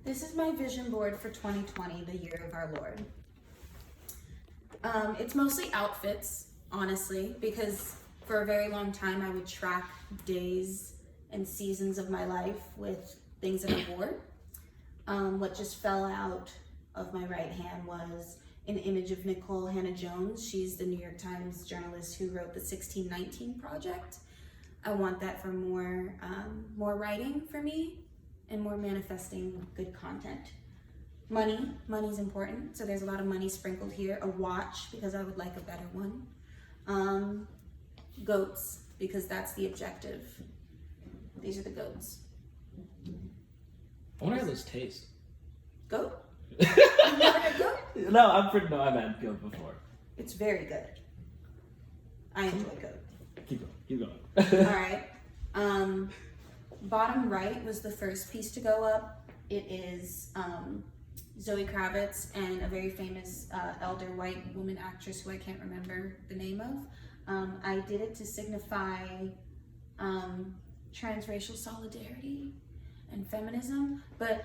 This is my vision board for 2020, the year of our Lord. It's mostly outfits, honestly, because for a very long time I would track days and seasons of my life with things that I wore. What just fell out of my right hand was an image of Nicole Hannah-Jones. She's the New York Times journalist who wrote the 1619 Project. I want that for more writing for me and more manifesting good content. Money's important, so there's a lot of money sprinkled here. A watch, because I would like a better one. Goats, because that's the objective. These are the goats. I wonder how those taste. Goat? You've never had goat? No, I've had goat before. It's very good. I enjoy goat. Keep going. All right. Bottom right was the first piece to go up. It is Zoe Kravitz and a very famous elder white woman actress who I can't remember the name of. I did it to signify transracial solidarity and feminism, but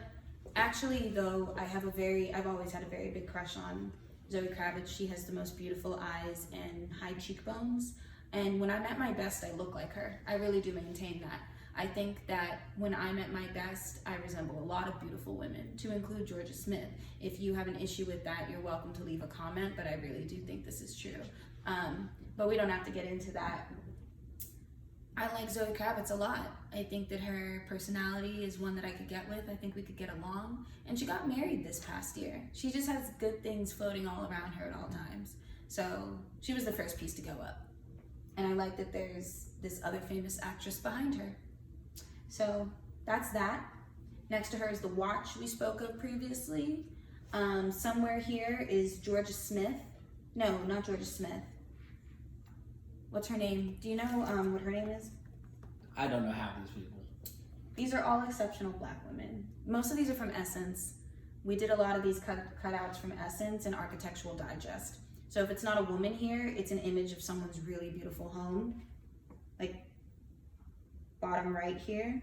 actually though I've always had a very big crush on Zoe Kravitz. She has the most beautiful eyes and high cheekbones, and when I'm at my best I look like her. I really do maintain that. I think that when I'm at my best, I resemble a lot of beautiful women, to include Georgia Smith. If you have an issue with that, you're welcome to leave a comment, but I really do think this is true. But we don't have to get into that. I like Zoe Kravitz a lot. I think that her personality is one that I could get with. I think we could get along. And she got married this past year. She just has good things floating all around her at all times. So she was the first piece to go up. And I like that there's this other famous actress behind her. So that's that. Next to her is the watch we spoke of previously. Somewhere here is Georgia Smith. No, not Georgia Smith. What's her name? Do you know what her name is? I don't know half these people. These are all exceptional Black women. Most of these are from Essence. We did a lot of these cutouts from Essence and Architectural Digest. So if it's not a woman here, it's an image of someone's really beautiful home. Like bottom right here.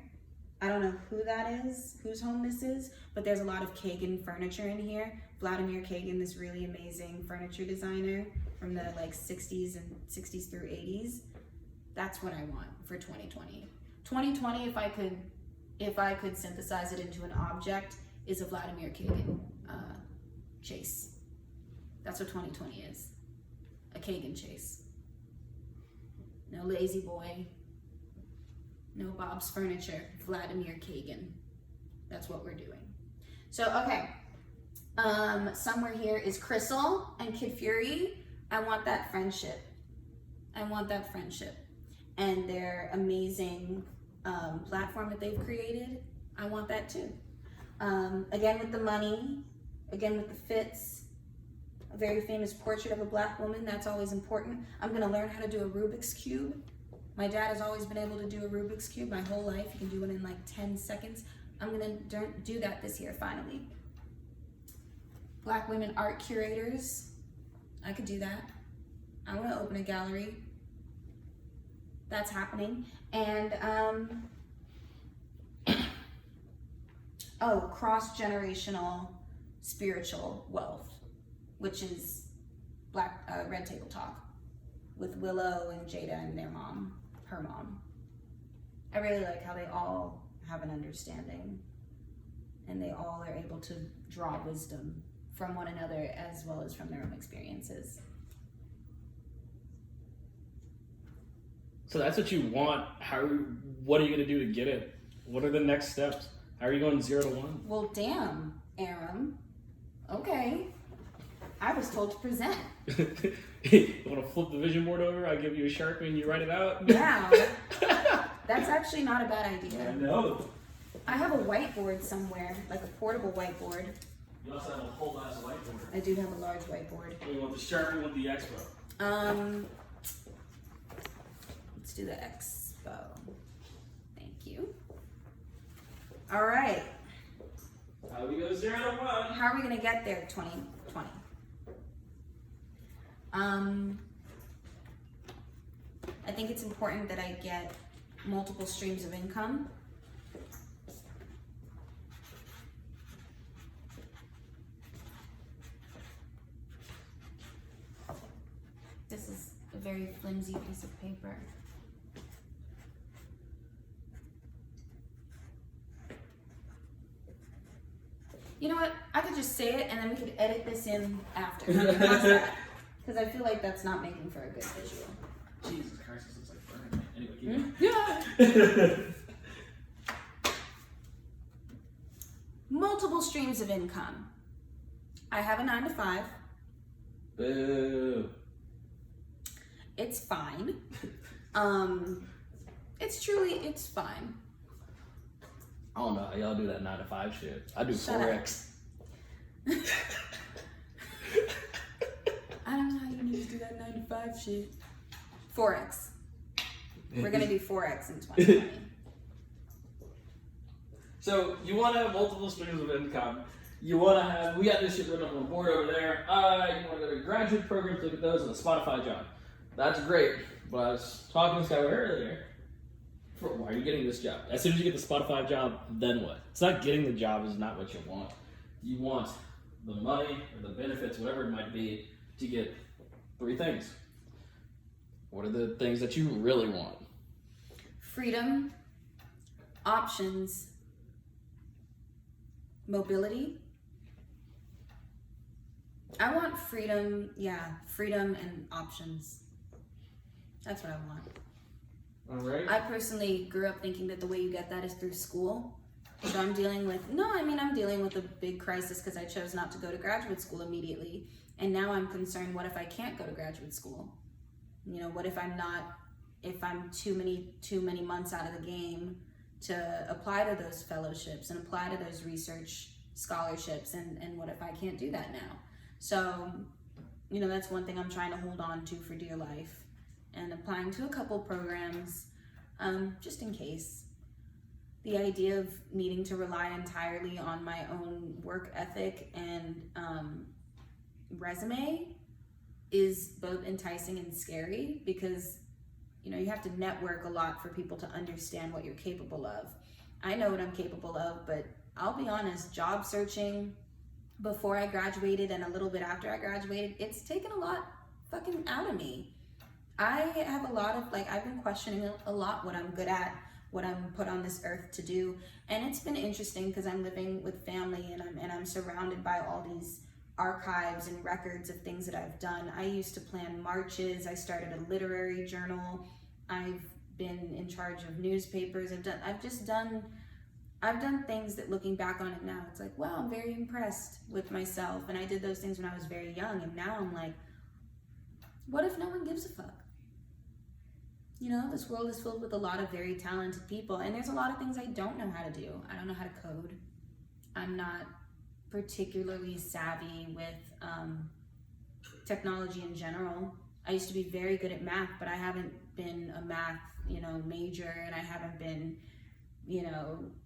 I don't know who that is, whose home this is, but there's a lot of Kagan furniture in here. Vladimir Kagan, this really amazing furniture designer from the 60s through 80s. That's what I want for 2020. 2020, if I could synthesize it into an object, is a Vladimir Kagan chase. That's what 2020 is. A Kagan chase. No Lazy Boy. No Bob's Furniture. Vladimir Kagan. That's what we're doing. So, okay. Somewhere here is Crystal and Kid Fury. I want that friendship. And their amazing platform that they've created. I want that too. Again with the money. Again with the fits. A very famous portrait of a Black woman. That's always important. I'm going to learn how to do a Rubik's Cube. My dad has always been able to do a Rubik's Cube my whole life. He can do it in 10 seconds. I'm gonna do that this year, finally. Black women art curators. I could do that. I wanna open a gallery. That's happening. And, cross-generational spiritual wealth, which is Black Red Table Talk with Willow and Jada and her mom. I really like how they all have an understanding and they all are able to draw wisdom from one another as well as from their own experiences. So that's what you want. What are you going to do to get it? What are the next steps? How are you going 0 to 1? Well, damn, Aram. Okay. I was told to present. You want to flip the vision board over? I give you a Sharpie and you write it out? Yeah. That's actually not a bad idea. I know. I have a whiteboard somewhere, like a portable whiteboard. You also have a whole ass whiteboard. I do have a large whiteboard. You want the Sharpie, you want the Expo? Let's do the Expo. Thank you. All right. How do we go 0 to 1? How are we gonna get there 2020? I think it's important that I get multiple streams of income. very flimsy piece of paper. You know what? I could just say it and then we could edit this in after. Because I feel like that's not making for a good visual. Jesus Christ, this looks like burning. Anyway, keep going. Yeah. Multiple streams of income. I have a 9 to 5. Boo. It's fine. It's fine. I don't know how y'all do that 9 to 5 shit. I do Shut 4X. I don't know how you need to do that 9 to 5 shit. 4X. We're gonna do 4X in 2020. So you want to have multiple streams of income. You want to have, we got this shit written up on the board over there. You want to go to graduate programs, look at those, and a Spotify job. That's great. But I was talking to this guy earlier. Why are you getting this job? As soon as you get the Spotify job, then what? It's not getting the job is not what you want. You want the money or the benefits, whatever it might be, to get 3 things. What are the things that you really want? Freedom, options, mobility. I want freedom, freedom and options. That's what I want. All right. I personally grew up thinking that the way you get that is through school. So I'm dealing with a big crisis because I chose not to go to graduate school immediately. And now I'm concerned, what if I can't go to graduate school? You know, what if I'm too many months out of the game to apply to those fellowships and apply to those research scholarships, and what if I can't do that now? So, you know, that's one thing I'm trying to hold on to for dear life, and applying to a couple programs, just in case. The idea of needing to rely entirely on my own work ethic and resume is both enticing and scary, because you know, you have to network a lot for people to understand what you're capable of. I know what I'm capable of, but I'll be honest, job searching before I graduated and a little bit after I graduated, it's taken a lot fucking out of me. I have a lot of, I've been questioning a lot what I'm good at, what I'm put on this earth to do. And it's been interesting because I'm living with family and I'm surrounded by all these archives and records of things that I've done. I used to plan marches. I started a literary journal. I've been in charge of newspapers. I've done things that, looking back on it now, it's like, wow, I'm very impressed with myself. And I did those things when I was very young. And now I'm like, what if no one gives a fuck? You know, this world is filled with a lot of very talented people. And there's a lot of things I don't know how to do. I don't know how to code. I'm not particularly savvy with technology in general. I used to be very good at math, but I haven't been a math, major, and I haven't been,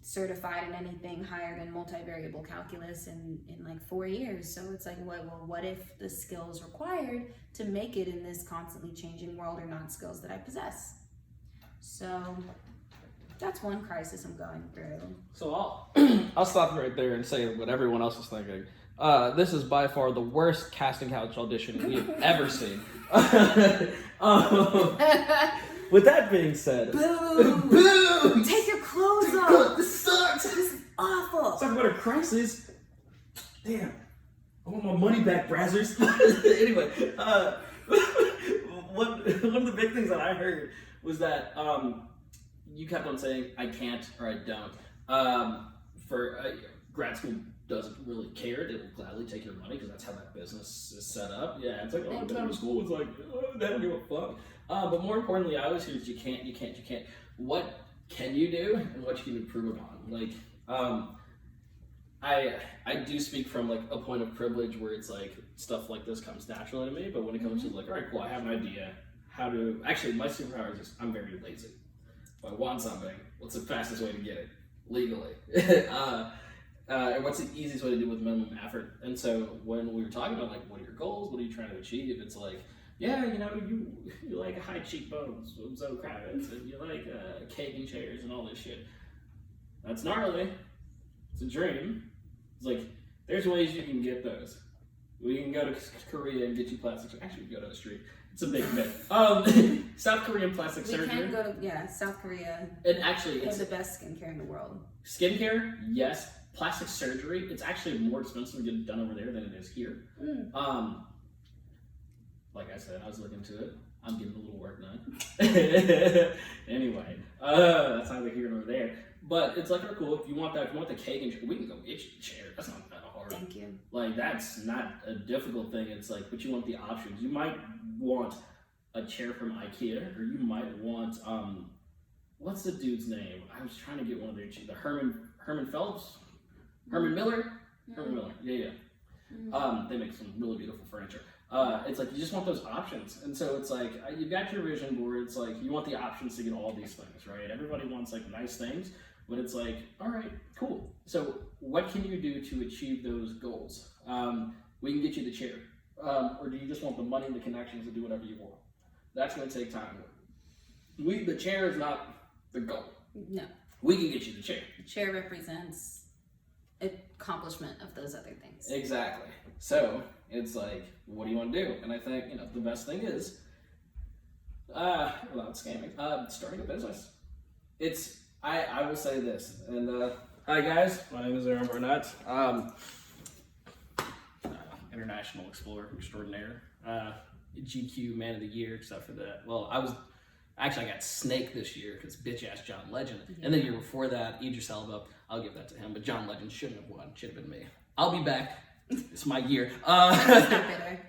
certified in anything higher than multivariable calculus in 4 years. So it's like, what if the skills required to make it in this constantly changing world are not skills that I possess? So that's one crisis I'm going through. So I'll stop right there and say what everyone else is thinking. This is by far the worst casting couch audition we've ever seen. With that being said, Boo! Take your clothes off. This sucks. This is awful. Talk about a crisis. Damn, I want my money back, Brazzers. Anyway, one of the big things that I heard was that you kept on saying I can't or I don't. Grad school doesn't really care. It will gladly take your money because that's how that business is set up. Yeah, it's like, I've been out of school. It's like, they don't give a fuck. But more importantly, I always hear is you can't. What can you do and what you can improve upon? I do speak from a point of privilege where it's like stuff like this comes naturally to me. But when it comes to all right, cool, I have an idea. Actually, my superpower is just I'm very lazy. If I want something, what's the fastest way to get it legally? And what's the easiest way to do it with minimum effort? And so when we were talking about what are your goals, what are you trying to achieve? It's like, yeah, you like high cheekbones with Zoe Kravitz, and you like caking chairs and all this shit. That's gnarly. It's a dream. It's like there's ways you can get those. We can go to Korea and get you plastic. Actually, we can go to the street, It's a big myth. South Korean plastic We surgery. can go to South Korea. And actually, They have it's the best skincare in the world. skincare, yes. Plastic surgery, it's actually more expensive to get it done over there than it is here. Like I said, I was looking into it. I'm getting a little work done. Anyway, that's neither here nor there. But it's like, oh, cool. If you want that, if you want the cake and chair, we can go get you the chair. That's not that hard. Thank you. Like, that's not a difficult thing. It's like, but you want the options. You might want a chair from IKEA, or you might want, what's the dude's name? I was trying to get one of their, the Herman Phelps? Herman Miller? Herman Miller, yeah. They make some really beautiful furniture. It's like, you just want those options. And so it's like, you've got your vision board. It's like, you want the options to get all these things, right? Everybody wants like nice things, but it's like, all right, cool. So what can you do to achieve those goals? We can get you the chair. Or do you just want the money and the connections to do whatever you want? That's going to take time. The chair is not the goal. No. We can get you the chair. The chair represents accomplishment of those other things. Exactly. So it's like, what do you want to do? And I think, the best thing is, without scamming, starting a business. I will say this, and hi guys, my name is Aaron Burnett, international explorer extraordinaire, GQ man of the year, except for that. Well, I got Snake this year because bitch ass John Legend, and the year before that, Idris Elba. I'll give that to him, but John Legend shouldn't have won. Should have been me. I'll be back. It's my year. That's not bitter.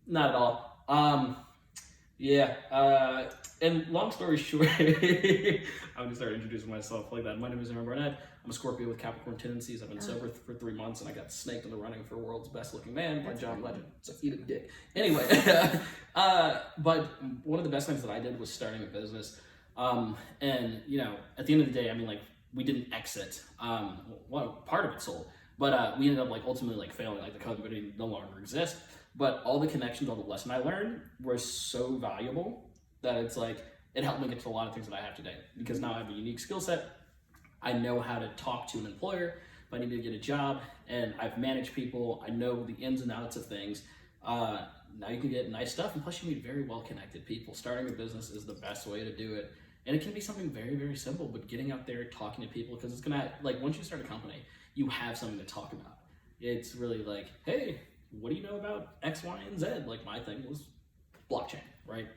Not at all. And long story short, I'm gonna start introducing myself like that. My name is Aaron Barnett. I'm a Scorpio with Capricorn tendencies. I've been sober for 3 months, and I got snaked in the running for World's Best Looking Man by John Legend. So eat a dick. Anyway, but one of the best things that I did was starting a business. And at the end of the day, we didn't exit. Part of it sold. But we ended up ultimately failing. The company no longer exists. But all the connections, all the lessons I learned were so valuable that it's it helped me get to a lot of things that I have today. Because now I have a unique skill set. I know how to talk to an employer if I need to get a job, and I've managed people. I know the ins and outs of things. Now you can get nice stuff, and plus you meet very well connected people. Starting a business is the best way to do it. And it can be something very, very simple, but getting out there, talking to people, because it's gonna, once you start a company, you have something to talk about. It's really hey, what do you know about X, Y, and Z? My thing was blockchain, right?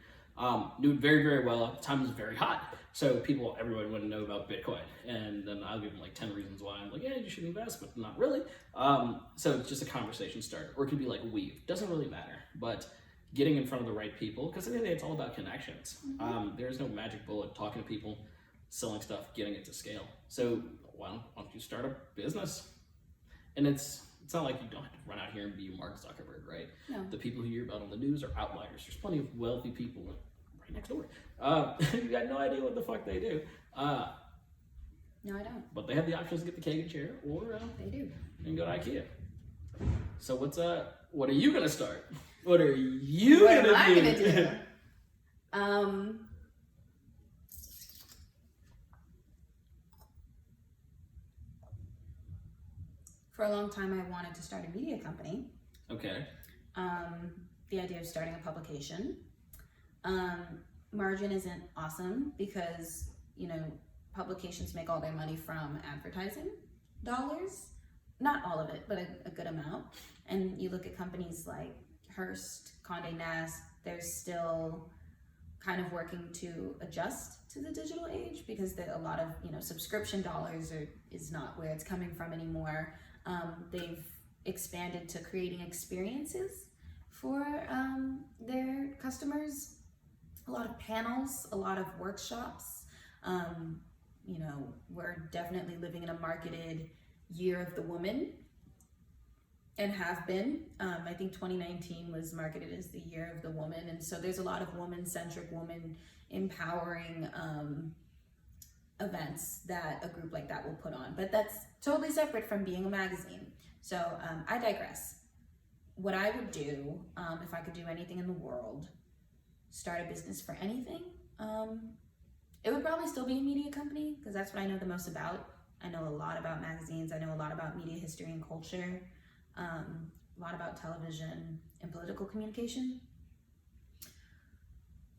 Knew it very, very well. At the time it was very hot. So everybody wouldn't know about Bitcoin. And then I'll give them 10 reasons why. I'm yeah, you should invest, but not really. So it's just a conversation starter. Or it could be weave. Doesn't really matter. But getting in front of the right people, because at the end of the day, it's all about connections. There's no magic bullet. Talking to people, selling stuff, getting it to scale. So why don't you start a business? And it's not like you don't have to run out here and be Mark Zuckerberg, right? No. The people who you hear about on the news are outliers. There's plenty of wealthy people right next door. You got no idea what the fuck they do. No, I don't. But they have the options to get the cake and chair, or They do. you can go to IKEA. So what are you gonna start? What are you What gonna am I do? gonna do? For a long time, I wanted to start a media company. Okay. The idea of starting a publication. Margin isn't awesome because, publications make all their money from advertising dollars. Not all of it, but a good amount. And you look at companies like Hearst, Condé Nast, they're still kind of working to adjust to the digital age because a lot of, subscription dollars is not where it's coming from anymore. They've expanded to creating experiences for their customers. A lot of panels, a lot of workshops. We're definitely living in a marketed year of the woman and have been. I think 2019 was marketed as the year of the woman. And so there's a lot of woman-centric, woman-empowering events that a group like that will put on. But that's totally separate from being a magazine. So I digress. What I would do, if I could do anything in the world, start a business for anything, it would probably still be a media company because that's what I know the most about. I know a lot about magazines. I know a lot about media history and culture, a lot about television and political communication.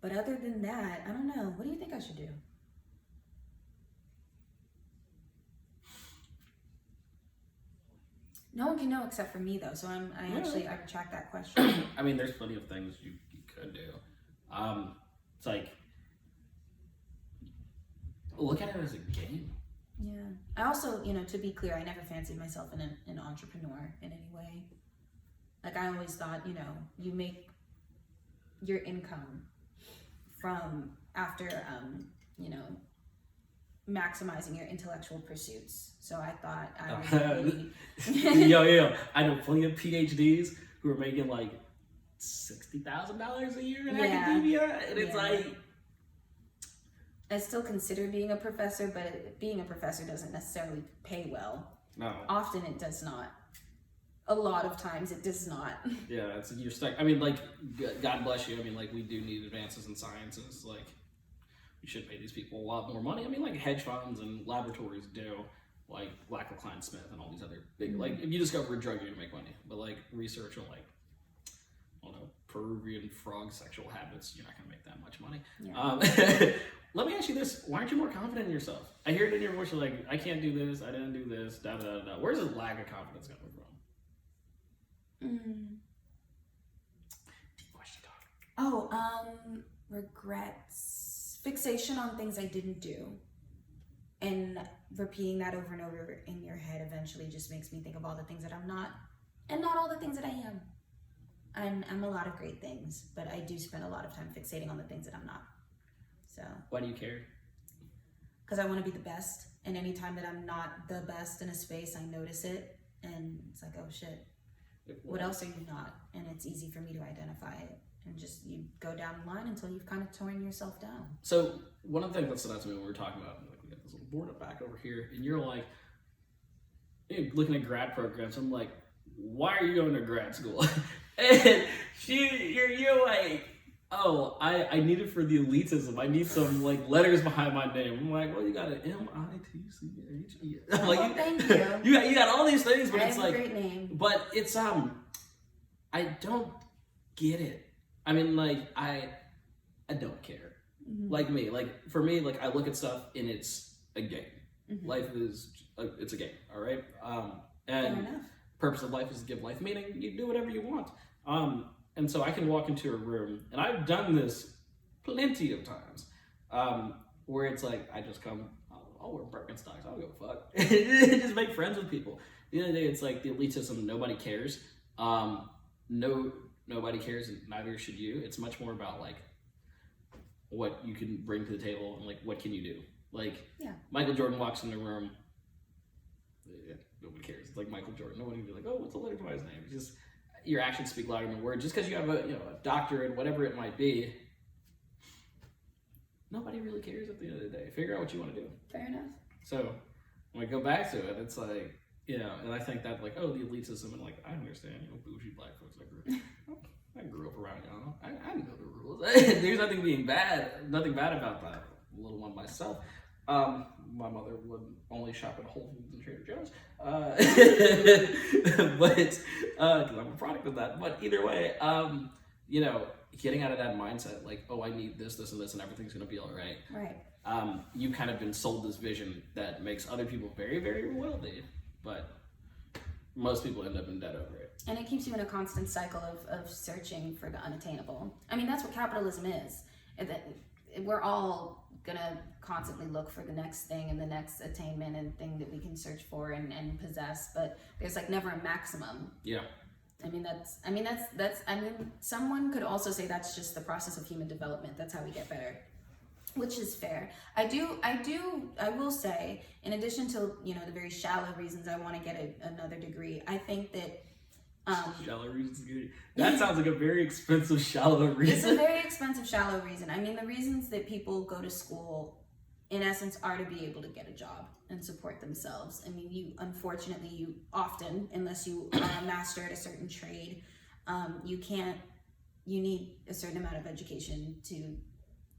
But other than that, I don't know. What do you think I should do? No one can know except for me, though. So I retract that question. I mean, there's plenty of things you could do. It's like, look at it as a game. Yeah. I also, to be clear, I never fancied myself an entrepreneur in any way. Like, I always thought, you make your income from after, maximizing your intellectual pursuits. So I thought I would Yo. I know plenty of PhDs who are making like $60,000 a year in academia. And it's like, I still consider being a professor, but being a professor doesn't necessarily pay well. No. Often it does not. A lot of times it does not. Yeah, you're stuck. I mean, like, God bless you. I mean, like, we do need advances in sciences. Like, we should pay these people a lot more money. I mean, like, hedge funds and laboratories do, like Smith and all these other big, like, if you discover a drug, you're gonna make money. But, like, research on, like, I don't know, Peruvian frog sexual habits, you're not gonna make that much money. Yeah. Let me ask you this. Why aren't you more confident in yourself? I hear it in your voice. You're like, I can't do this. I didn't do this. Da, da, da, da. Where's this lack of confidence coming from? Deep question talk. Regrets. Fixation on things I didn't do. And repeating that over and over in your head eventually just makes me think of all the things that I'm not, and not all the things that I am. I'm a lot of great things, but I do spend a lot of time fixating on the things that I'm not. So. Why do you care? Because I want to be the best, and anytime that I'm not the best in a space, I notice it, and it's like, oh shit, what else are you not? And it's easy for me to identify it, and just you go down the line until you've kind of torn yourself down. So one of the things that stood out to me when we were talking about, like, we got this little board up back over here, and you're like, looking at grad programs. I'm like, why are you going to grad school? And you're like, oh, I need it for the elitism. I need some, like, letters behind my name. I'm like, well, you got an MITCHE. I'm like, thank you. You got all these things, but it's like, great name. But it's I don't get it. I mean, like, I don't care. Mm-hmm. Like me, like, for me, like, I look at stuff and it's a game. Mm-hmm. Life is it's a game. All right. Fair And enough. purpose of life is to give life meaning. You do whatever you want. And so I can walk into a room, and I've done this plenty of times, where it's like, I just come, I'll wear Birkenstocks, I don't give a fuck. Just make friends with people. At the end of the day, it's like the elitism, nobody cares. Nobody cares, and neither should you. It's much more about, like, what you can bring to the table, and, like, what can you do. Like, Michael Jordan walks in the room, nobody cares. It's like Michael Jordan. Nobody would be like, oh, what's the letter to his name? It's just, your actions speak louder than words. Just because you have a doctorate, whatever it might be, nobody really cares at the end of the day. Figure out what you want to do. Fair enough. So when I go back to it, it's like, and I think that, like, oh, the elitism, and, like, I understand, bougie black folks. I grew up around y'all. I know the rules. There's nothing bad about that little one myself. My mother would only shop at Whole Foods and Trader Joe's, but because I'm a product of that. But either way, getting out of that mindset, like, oh, I need this, this, and this, and everything's gonna be all right. Right. You've kind of been sold this vision that makes other people very, very wealthy, but most people end up in debt over it. And it keeps you in a constant cycle of searching for the unattainable. I mean, that's what capitalism is. We're all gonna constantly look for the next thing and the next attainment and thing that we can search for and possess, but there's, like, never a maximum. Yeah. Someone could also say that's just the process of human development. That's how we get better, which is fair. I will say, in addition to, the very shallow reasons I want to get another degree, I think that shallow reasons. That sounds like a very expensive shallow reason. It's a very expensive shallow reason. I mean, the reasons that people go to school, in essence, are to be able to get a job and support themselves. I mean, you often, unless you are a master at a certain trade, you need a certain amount of education to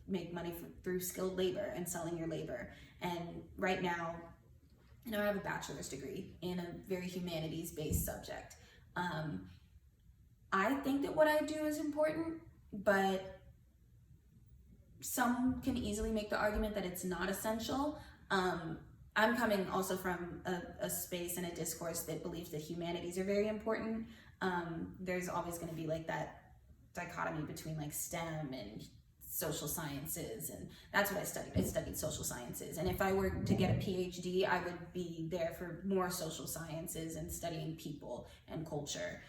make money through skilled labor and selling your labor. And right now, I have a bachelor's degree in a very humanities-based subject. I think that what I do is important, but some can easily make the argument that it's not essential. I'm coming also from a space and a discourse that believes that humanities are very important. There's always going to be like that dichotomy between like STEM and social sciences, and that's what I studied. I studied social sciences, and if I were to get a PhD, I would be there for more social sciences and studying people and culture.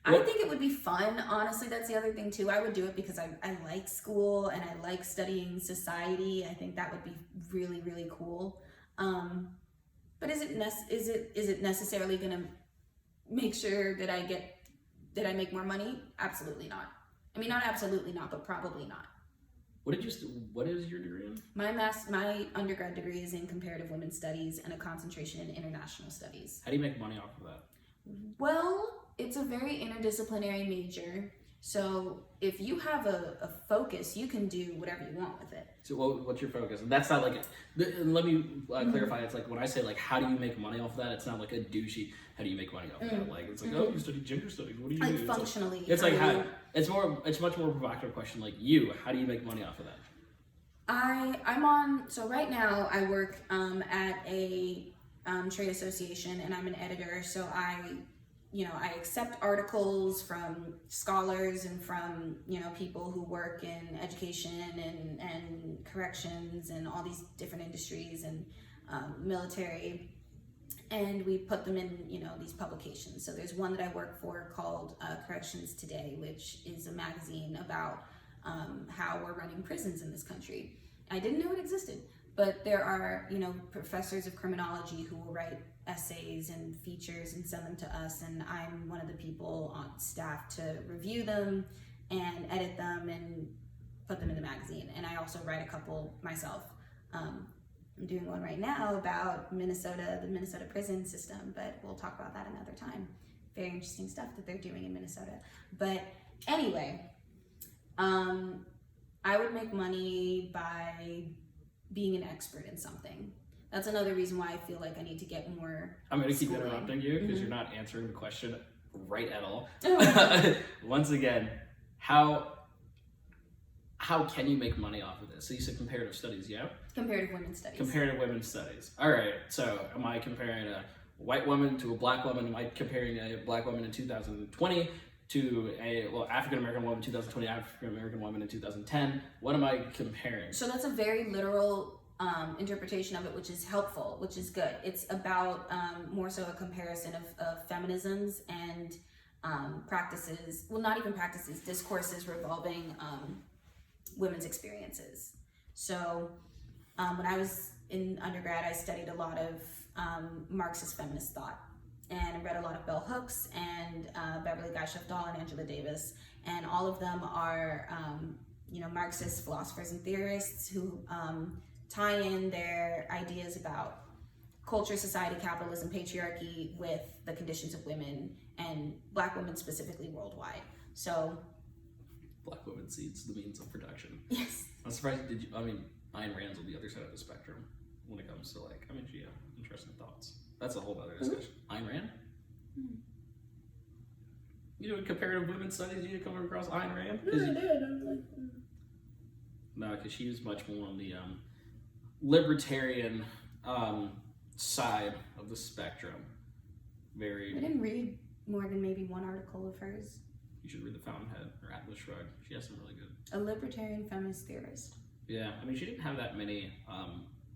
I think it would be fun, honestly. That's the other thing too. I would do it because I like school and I like studying society. I think that would be really, really cool. But is it necessarily going to make sure that I make more money? Absolutely not. I mean, not absolutely not, but probably not. What is your degree in? My undergrad degree is in comparative women's studies and a concentration in international studies. How do you make money off of that? Well, it's a very interdisciplinary major. So if you have a focus, you can do whatever you want with it. So what's your focus? And that's not like let me clarify. It's like when I say like how do you make money off of that, it's not like a douchey how do you make money off of that. Like it's like oh, you study gender studies, what do you do? Functionally. It's much more provocative question like how do you make money off of that? So right now I work at a trade association and I'm an editor, so I accept articles from scholars and from, people who work in education and corrections and all these different industries and military, and we put them in, these publications. So there's one that I work for called Corrections Today, which is a magazine about how we're running prisons in this country. I didn't know it existed, but there are, professors of criminology who will write essays and features and send them to us, and I'm one of the people on staff to review them and edit them and put them in the magazine. And I also write a couple myself. I'm doing one right now about the Minnesota prison system, but we'll talk about that another time. Very interesting stuff that they're doing in Minnesota. But anyway, I would make money by being an expert in something. That's another reason why I feel like I need to get more. I'm going to keep interrupting you because you're not answering the question right at all. Once again, how can you make money off of this? So you said comparative studies, yeah? Comparative women's studies. Comparative women's studies. All right. So am I comparing a white woman to a black woman? Am I comparing a black woman in 2020 to a African American woman in 2020, African American woman in 2010? What am I comparing? So that's a very literal interpretation of it, which is helpful, which is good. It's about more so a comparison of feminisms and practices, well, not even practices, discourses revolving women's experiences. So when I was in undergrad, I studied a lot of Marxist feminist thought, and read a lot of bell hooks and Beverly Guy-Sheff-Dahl and Angela Davis, and all of them are Marxist philosophers and theorists who tie in their ideas about culture, society, capitalism, patriarchy with the conditions of women and black women specifically worldwide. So black women seeds the means of production. Yes. I'm surprised. Ayn Rand's on the other side of the spectrum when it comes to interesting thoughts. That's a whole other discussion. Ayn Rand? You doing comparative women's studies? You come across Ayn Rand? No, because she was much more on the libertarian side of the spectrum. I didn't read more than maybe one article of hers. You should read The Fountainhead or Atlas Shrugged. She has some really good. A libertarian feminist theorist. Yeah, she didn't have that many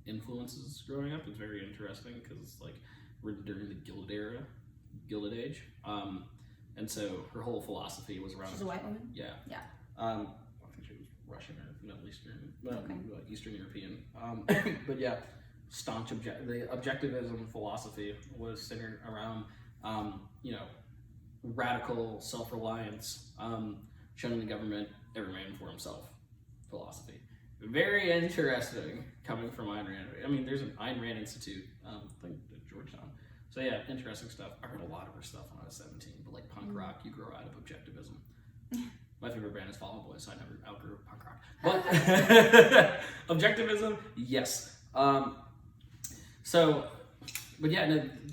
influences growing up. It's very interesting because it's like we're during the Gilded Age, and so her whole philosophy was around. She's a white woman. Yeah. Yeah. I think she was Russian or Middle Eastern, Eastern European. But yeah, the objectivism philosophy was centered around, radical self-reliance, shunning the government, every man for himself philosophy. Very interesting coming from Ayn Rand. There's an Ayn Rand Institute, I think at Georgetown. So yeah, interesting stuff. I heard a lot of her stuff when I was 17, but like punk rock, you grow out of objectivism. My favorite band is Fall Out Boy, so I never outgrew punk rock. But objectivism, yes. The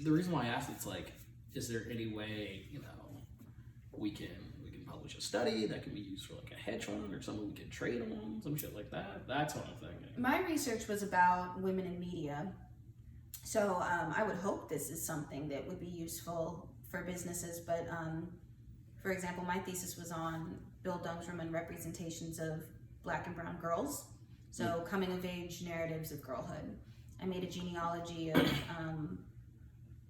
reason why I asked, it's like, is there any way we can publish a study that can be used for like a hedge fund or someone we can trade on, some shit like that. That's what I'm thinking. My research was about women in media. So I would hope this is something that would be useful for businesses. But for example, my thesis was on Bill Dung's representations of Black and brown girls. So coming of age narratives of girlhood. I made a genealogy of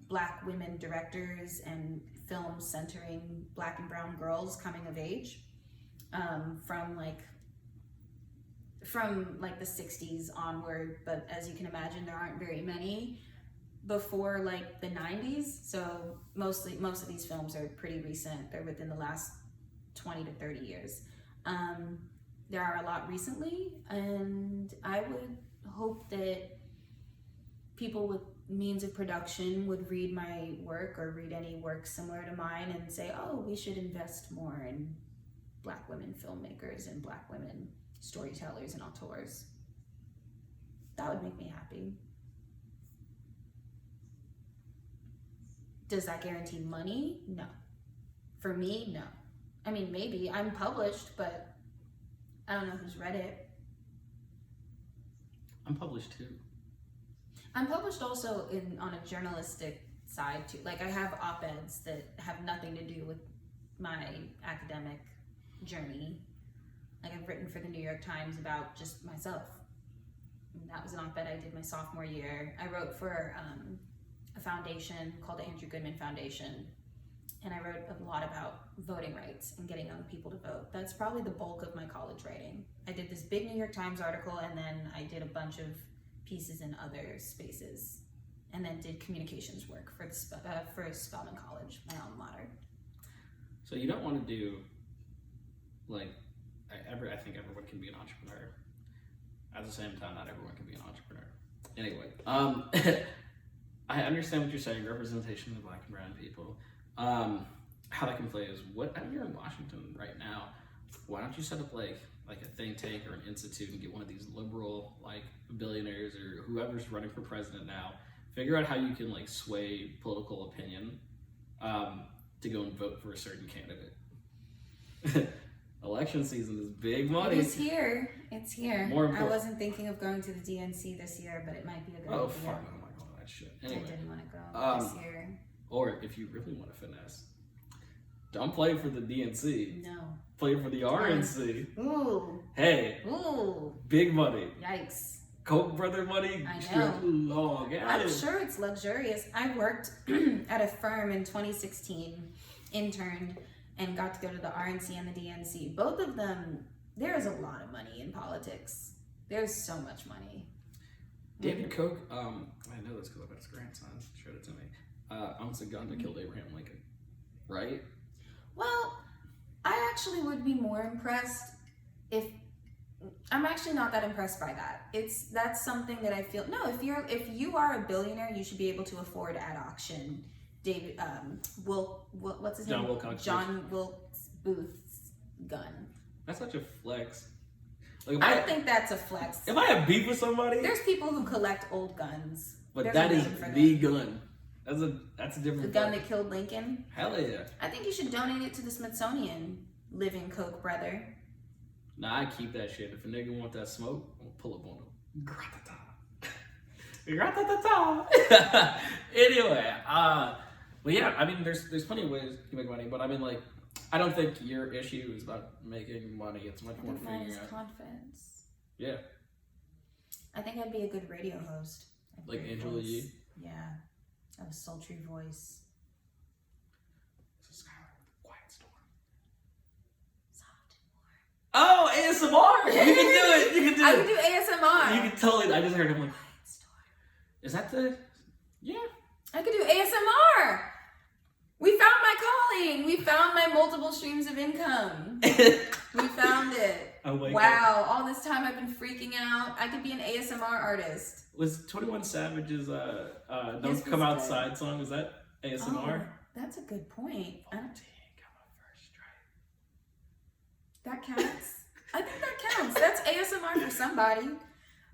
Black women directors and films centering Black and brown girls coming of age from the 60s onward. But as you can imagine, there aren't very many before like the 90s. So most of these films are pretty recent. They're within the last 20 to 30 years. There are a lot recently, and I would hope that people with means of production would read my work or read any work similar to mine and say, oh, we should invest more in Black women filmmakers and Black women storytellers and auteurs. That would make me happy. Does that guarantee money? No. For me, no. I mean, maybe. I'm published, but I don't know who's read it. I'm published too. I'm published also on a journalistic side too. Like I have op-eds that have nothing to do with my academic journey. Like I've written for the New York Times about just myself. And that was an op-ed I did my sophomore year. I wrote for a foundation called the Andrew Goodman Foundation. And I wrote a lot about voting rights and getting young people to vote. That's probably the bulk of my college writing. I did this big New York Times article, and then I did a bunch of pieces in other spaces, and then did communications work for Spelman College, my alma mater. So you don't want to do, like, I think everyone can be an entrepreneur. At the same time, not everyone can be an entrepreneur. Anyway, I understand what you're saying, representation of Black and brown people. How that can play is, you're in Washington right now, why don't you set up like a think tank or an institute and get one of these liberal like billionaires or whoever's running for president now, figure out how you can like sway political opinion to go and vote for a certain candidate. Election season is big money. It's here. It's here. More important. I wasn't thinking of going to the DNC this year, but it might be a good idea. Oh fuck, I'm not going to that shit. Anyway, I didn't want to go this year. Or if you really want to finesse, don't play for the DNC. No. Play for the RNC. Ooh. Hey. Ooh. Big money. Yikes. Koch brother money. I know. Long. I'm sure it's luxurious. I worked at a firm in 2016, interned, and got to go to the RNC and the DNC. Both of them, there is a lot of money in politics. There's so much money. David Koch, I know this because I bet his grandson showed it to me. Owns a gun that killed Abraham Lincoln, right? Well, I actually would be more impressed if I'm actually not that impressed by that. That's something that I feel if you are a billionaire, you should be able to afford at auction David what's his name? John Wilkes Booth's gun. That's such a flex. Like, I think that's a flex. If I have beef with somebody, there's people who collect old guns. But There's that a is name for the them. gun. That's a different. The gun that killed Lincoln. Hell yeah. I think you should donate it to the Smithsonian. Living Koch brother. Nah, I keep that shit. If a nigga want that smoke, I'll pull up on him. Grat-ta-ta. Grat-ta-ta-ta. Anyway, but yeah, I mean, there's plenty of ways to make money, but I mean, like, I don't think your issue is about making money. It's much more Mine figuring is out. confidence. Yeah. I think I'd be a good radio host. Like Angela Yee? Yeah. I have a sultry voice. This is Skylar with Quiet Storm. Soft and warm. Oh, ASMR! You can do it! You can do I it! can do ASMR. You can totally, I just heard him like, Quiet storm. is that the, yeah. I could do ASMR. We found my calling. We found my multiple streams of income. We found it. Oh my wow, all this time I've been freaking out. I could be an ASMR artist. Was 21 Savage's Don't This Come was Outside song, is that ASMR? Oh, that's a good point. That counts. I think that counts. That's ASMR for somebody.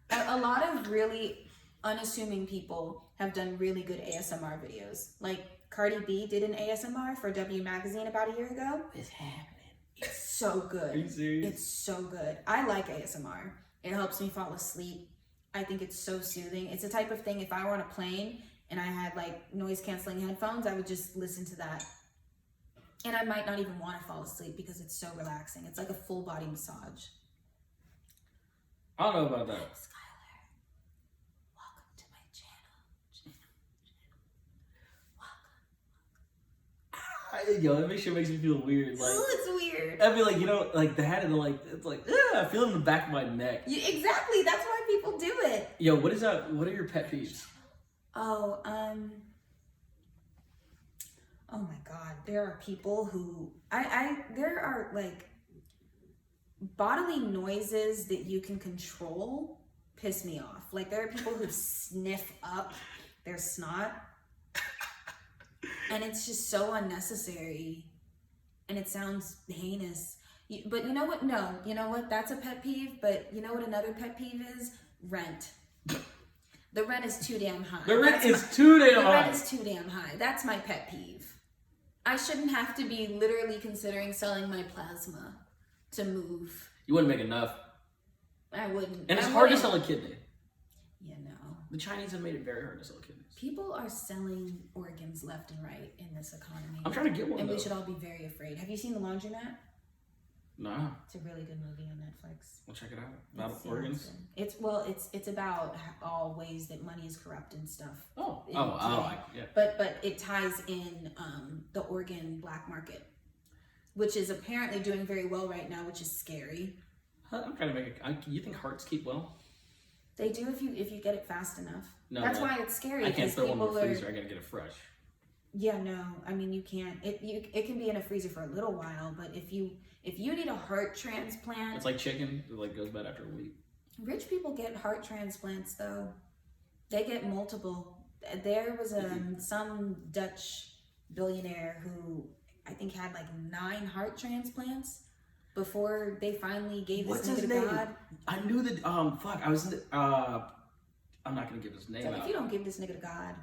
A lot of really unassuming people have done really good ASMR videos. Like Cardi B did an ASMR for W Magazine about a year ago. What's happening? It's so good. Are you serious? It's so good. I like ASMR. It helps me fall asleep. I think it's so soothing. It's the type of thing, if I were on a plane and I had like noise canceling headphones, I would just listen to that. And I might not even want to fall asleep because it's so relaxing. It's like a full body massage. I don't know about that. Skylar, welcome to my channel. Yo, that makes me feel weird. Like, Oh, it's weird. I feel like, you know, like the head of the, like, it's like, I feel it in the back of my neck. Exactly. That's why people do it. Yo, what is that? What are your pet peeves? Oh, oh my God. There are people who, there are like bodily noises that you can control piss me off. Like there are people who sniff up their snot. And it's just so unnecessary. And it sounds heinous. But you know what? No. You know what? That's a pet peeve. But you know what another pet peeve is? Rent. The rent is too damn high. The rent is too damn high. The rent is too damn high. That's my pet peeve. I shouldn't have to be literally considering selling my plasma to move. You wouldn't make enough. I wouldn't. And it's hard to sell a kidney. You know. The Chinese have made it very hard to sell kidneys. People are selling organs left and right in this economy. I'm trying to get one, and though. we should all be very afraid. Have you seen The Laundromat? No. It's a really good movie on Netflix. We'll check it out. About organs? It's about all ways that money is corrupt and stuff. Yeah. But it ties in the organ black market, which is apparently doing very well right now, which is scary. I'm trying to make it. You think hearts keep well? They do if you get it fast enough. No, that's why it's scary. I can't throw one in the people freezer. I gotta get it fresh. Yeah, no. I mean, you can't. It can be in a freezer for a little while, but if you need a heart transplant, It's like chicken. It like goes bad after a week. rich people get heart transplants though. They get multiple. There was some Dutch billionaire who I think had like 9 heart transplants before they finally gave What's this his nigga to name? God. I knew that. Fuck. I was in the. I'm not gonna give his name So out. if you don't give this nigga to God,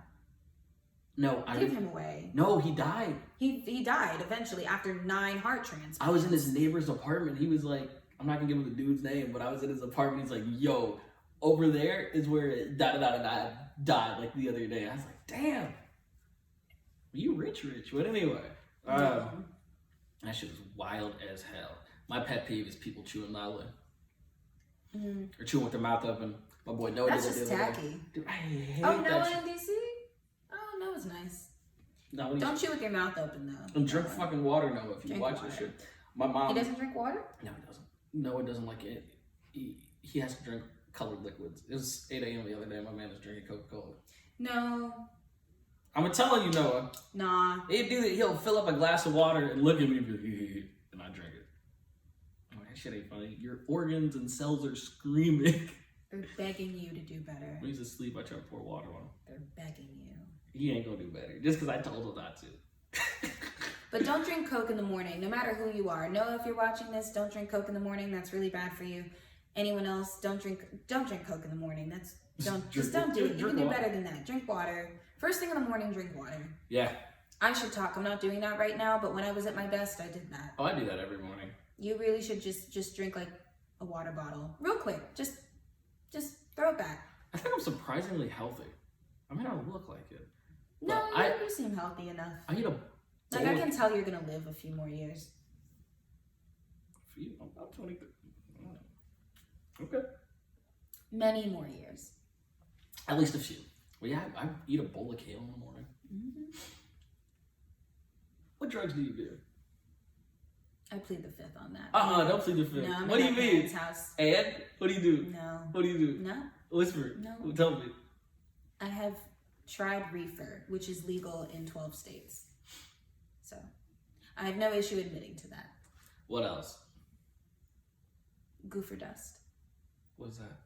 No, give him away. No, he died. He died eventually after 9 heart transplants. I was in his neighbor's apartment. He was like, I'm not gonna give him the dude's name, but I was in his apartment. He's like, yo, over there is where it died like the other day. I was like, damn, you rich. But anyway, that shit was wild as hell. My pet peeve is people chewing loudly or chewing with their mouth open. My boy Noah That's did it just the other day. tacky. Dude, I hate Oh, that Noah shit. in DC? Oh, Noah's nice. No, Don't chew with your mouth open though. and drink fucking water, Noah, if you Drink watch water. this shit. My mom. He doesn't drink water? No, he doesn't. Noah doesn't like it. He has to drink colored liquids. It was 8 a.m. the other day. My man was drinking Coca-Cola. No. I'm telling you, Noah. Nah. He'd do that. He'll fill up a glass of water and look at me and be like, and I drink it. I'm like, that shit ain't funny. Your organs and cells are screaming. They're begging you to do better. When he's asleep, I try to pour water on him. They're begging you. He ain't gonna do better just because I told him not to. But don't drink Coke in the morning, no matter who you are. Noah, if you're watching this, don't drink Coke in the morning. That's really bad for you. Anyone else, don't drink Coke in the morning. Just don't do it. You can do better than that. Drink water. First thing in the morning, drink water. Yeah. I should talk. I'm not doing that right now, but when I was at my best, I did that. Oh, I do that every morning. You really should just drink like a water bottle. Real quick. Just throw it back. I think I'm surprisingly healthy. I mean, I look like it. No, But you seem healthy enough. I eat a Like, I can tell you're gonna live a few more years. I'm 23. Okay. Many more years. At least a few. Well, yeah, I eat a bowl of kale in the morning. Mm-hmm. What drugs do you do? I plead the fifth on that. Don't plead the fifth. No, I'm What do at you my mean? parents' house. And? What do you do? No. What do you do? No. Whisper. No. Tell me. I have tried reefer, which is legal in 12 states. So, I have no issue admitting to that. What else? Goofer dust. What is that?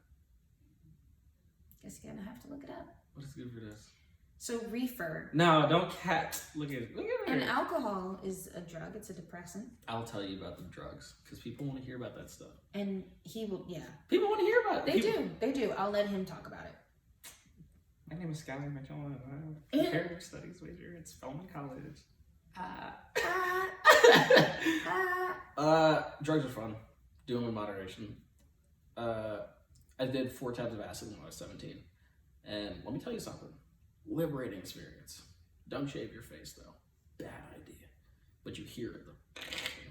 Guess you're gonna have to look it up. What is good for this? So reefer. No, don't cat. Look at it. Look at And it. alcohol is a drug. It's a depressant. I'll tell you about the drugs because people want to hear about that stuff. And he will, yeah. People want to hear about it. They do. I'll let him talk about it. My name is Skylar Mitchell. I'm a comparative studies major at Spelman College. Drugs are fun. Do them in moderation. I did 4 times of acid when I was 17. And let me tell you something. Liberating experience. Don't shave your face, though. Bad idea. But you hear it.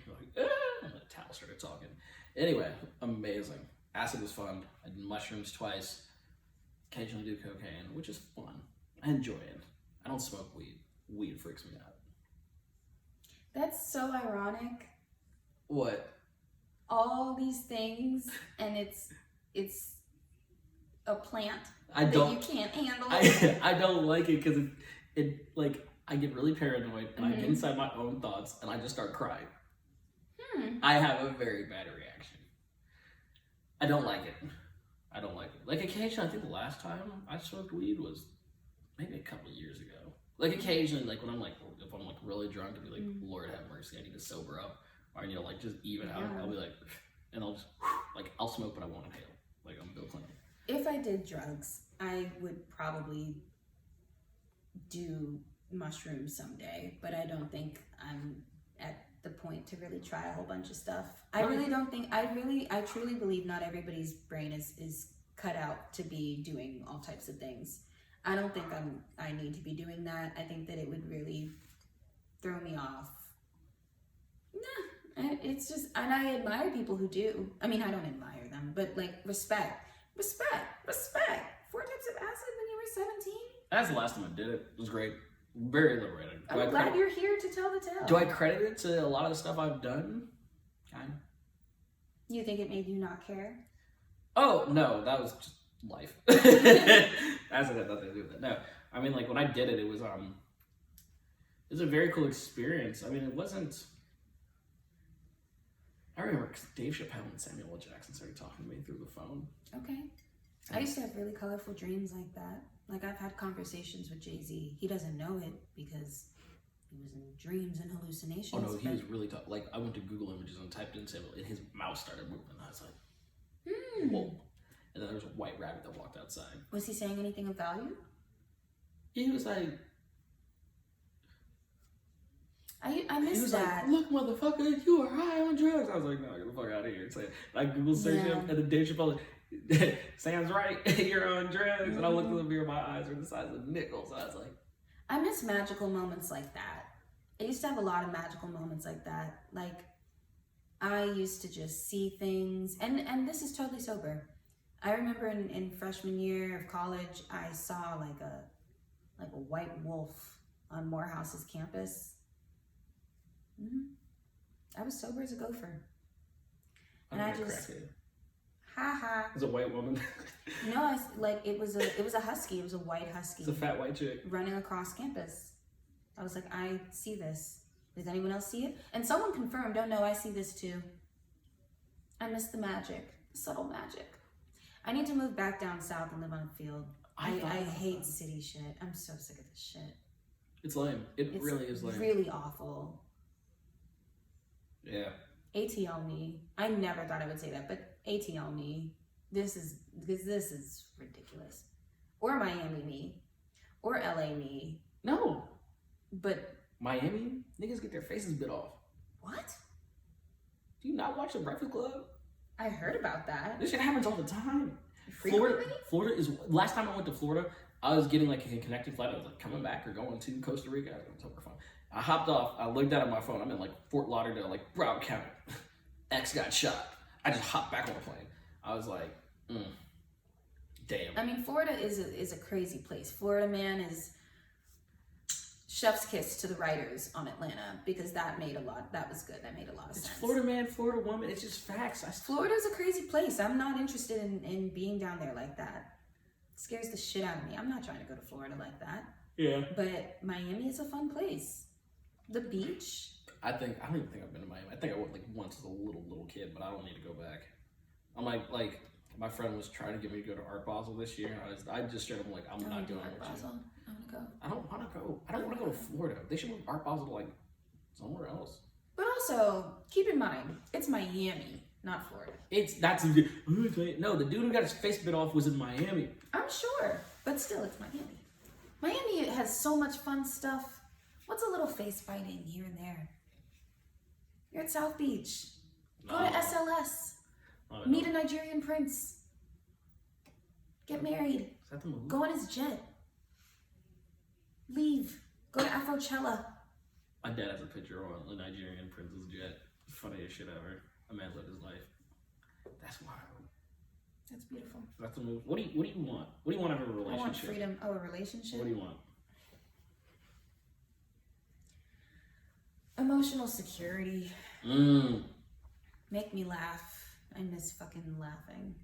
You're like, ah! And the towel started talking. Anyway, amazing. Acid was fun. I did mushrooms twice. Occasionally do cocaine, which is fun. I enjoy it. I don't smoke weed. Weed freaks me out. That's so ironic. What? All these things, and it's a plant I that don't. you can't handle. I don't like it because it like I get really paranoid and I get inside my own thoughts and I just start crying. I have a very bad reaction. I don't like it. I don't like it. Like occasionally, I think the last time I smoked weed was maybe a couple of years ago. Like occasionally, like when I'm like, if I'm like really drunk, I'll be like, Lord have mercy, I need to sober up, or I need to like just even out. I'll be like, and I'll just like I'll smoke, but I won't inhale. Like I'm Bill Clinton. If I did drugs, I would probably do mushrooms someday, but I don't think I'm at the point to really try a whole bunch of stuff. I really don't think, I truly believe not everybody's brain is cut out to be doing all types of things. I don't think I need to be doing that. I think that it would really throw me off. Nah, it's just, and I admire people who do. I mean, I don't admire them, but like respect. 4 types of acid when you were 17? That's the last time I did it. It was great. Very liberating. I'm glad you're here to tell the tale. Do I credit it to a lot of the stuff I've done? Kind of. You think it made you not care? Oh, no, that was just life. That's got nothing to do with it. No, I mean, like, when I did it, it was a very cool experience. I mean, it wasn't... I remember Dave Chappelle and Samuel L. Jackson started talking to me through the phone. Okay. I used to have really colorful dreams like that. Like, I've had conversations with Jay-Z. He doesn't know it because he was in dreams and hallucinations. Oh, no, he was really tough. Like, I went to Google Images and typed in Samuel, and his mouth started moving. And I was like, whoa. And then there was a white rabbit that walked outside. Was he saying anything of value? He was like... I missed that. Like, look, motherfucker, you are high on drugs. I was like, no, get the fuck out of here. So I Google searched him, and then Dave Chappelle, Sam's right, you're on drugs. And I looked at the mirror, my eyes were the size of nickels. I was like, I miss magical moments like that. I used to have a lot of magical moments like that. Like, I used to just see things, and this is totally sober. I remember in freshman year of college, I saw like a white wolf on Morehouse's campus. I was sober as a gopher. And I just, ha. It was a white woman. No, it was a husky. It was a white husky. It's a fat white chick. Running across campus. I was like, I see this. Does anyone else see it? And someone confirmed, oh no, I see this too. I miss the magic, the subtle magic. I need to move back down south and live on a field. I hate city shit. I'm so sick of this shit. It's lame. It's really is lame. Really awful. Yeah. ATL me. I never thought I would say that, but ATL me. This is ridiculous. Or Miami me. Or LA me. No. But Miami? Niggas get their faces bit off. what? Do you not watch The Breakfast Club? I heard about that. This shit happens all the time. Frequently? Florida is... Last time I went to Florida, I was getting like a connecting flight. I was like coming back or going to Costa Rica. I was going to tell my phone. I hopped off. I looked down at my phone. I'm in like Fort Lauderdale, like Broward County. X got shot. I just hopped back on the plane. I was like, damn. I mean, Florida is a crazy place. Florida man is chef's kiss to the writers on Atlanta because that was good. That made a lot of sense. It's Florida man, Florida woman. It's just facts. Florida's a crazy place. I'm not interested in being down there like that. It scares the shit out of me. I'm not trying to go to Florida like that. Yeah. But Miami is a fun place. The beach. I don't even think I've been to Miami. I think I went like once as a little kid, but I don't need to go back. I'm like my friend was trying to get me to go to Art Basel this year, and I just straight up like, I'm not doing Art Basel. I want to go. I don't want to go. I don't want to go to Florida. They should move Art Basel to like somewhere else. But also, keep in mind, it's Miami, not Florida. No, the dude who got his face bit off was in Miami. I'm sure, but still, it's Miami. Miami has so much fun stuff. What's a little face biting here and there? You're at South Beach. Go No. to SLS. Meet a Nigerian prince. Get married. Is that the movie? Go on his jet. Leave. Go to Afrochella. My dad has a picture on the Nigerian prince's jet. Funniest shit ever. A man lived his life. That's wild. That's beautiful. That's the movie. What do you want? What do you want out of a relationship? I want freedom. Oh, a relationship? What do you want? Emotional security. Mm. Make me laugh. I miss fucking laughing.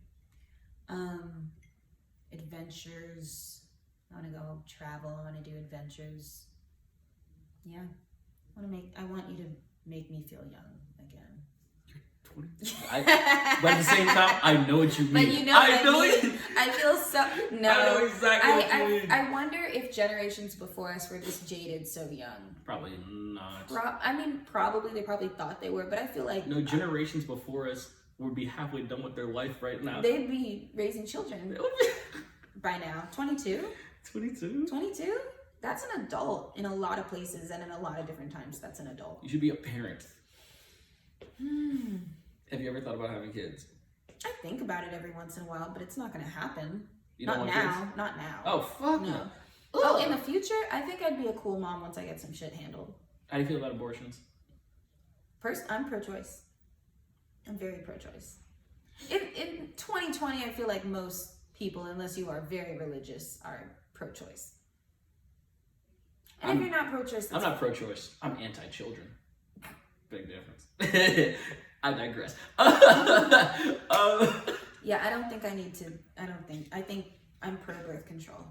Adventures. I want to go travel. I want to do adventures. Yeah. I want you to make me feel young again. You're 20. But at the same time, I know what you mean. But you know what I mean? I feel so... No. I know exactly what you mean. I wonder if generations before us were just jaded so young. Probably not. Probably. They probably thought they were, but I feel like... No, generations before us would be halfway done with their life right now. They'd be raising children by now. 22? 22? 22? That's an adult in a lot of places and in a lot of different times. That's an adult. You should be a parent. Have you ever thought about having kids? I think about it every once in a while, but it's not going to happen. You don't Not want now. kids? Not now. Oh, fuck no. Oh, in the future, I think I'd be a cool mom once I get some shit handled. How do you feel about abortions? First, I'm pro-choice. I'm very pro-choice. In 2020, I feel like most people, unless you are very religious, are pro-choice. And if you're not pro-choice, I'm not pro-choice. I'm anti-children. Big difference. I digress. Yeah, I think I'm pro-birth control.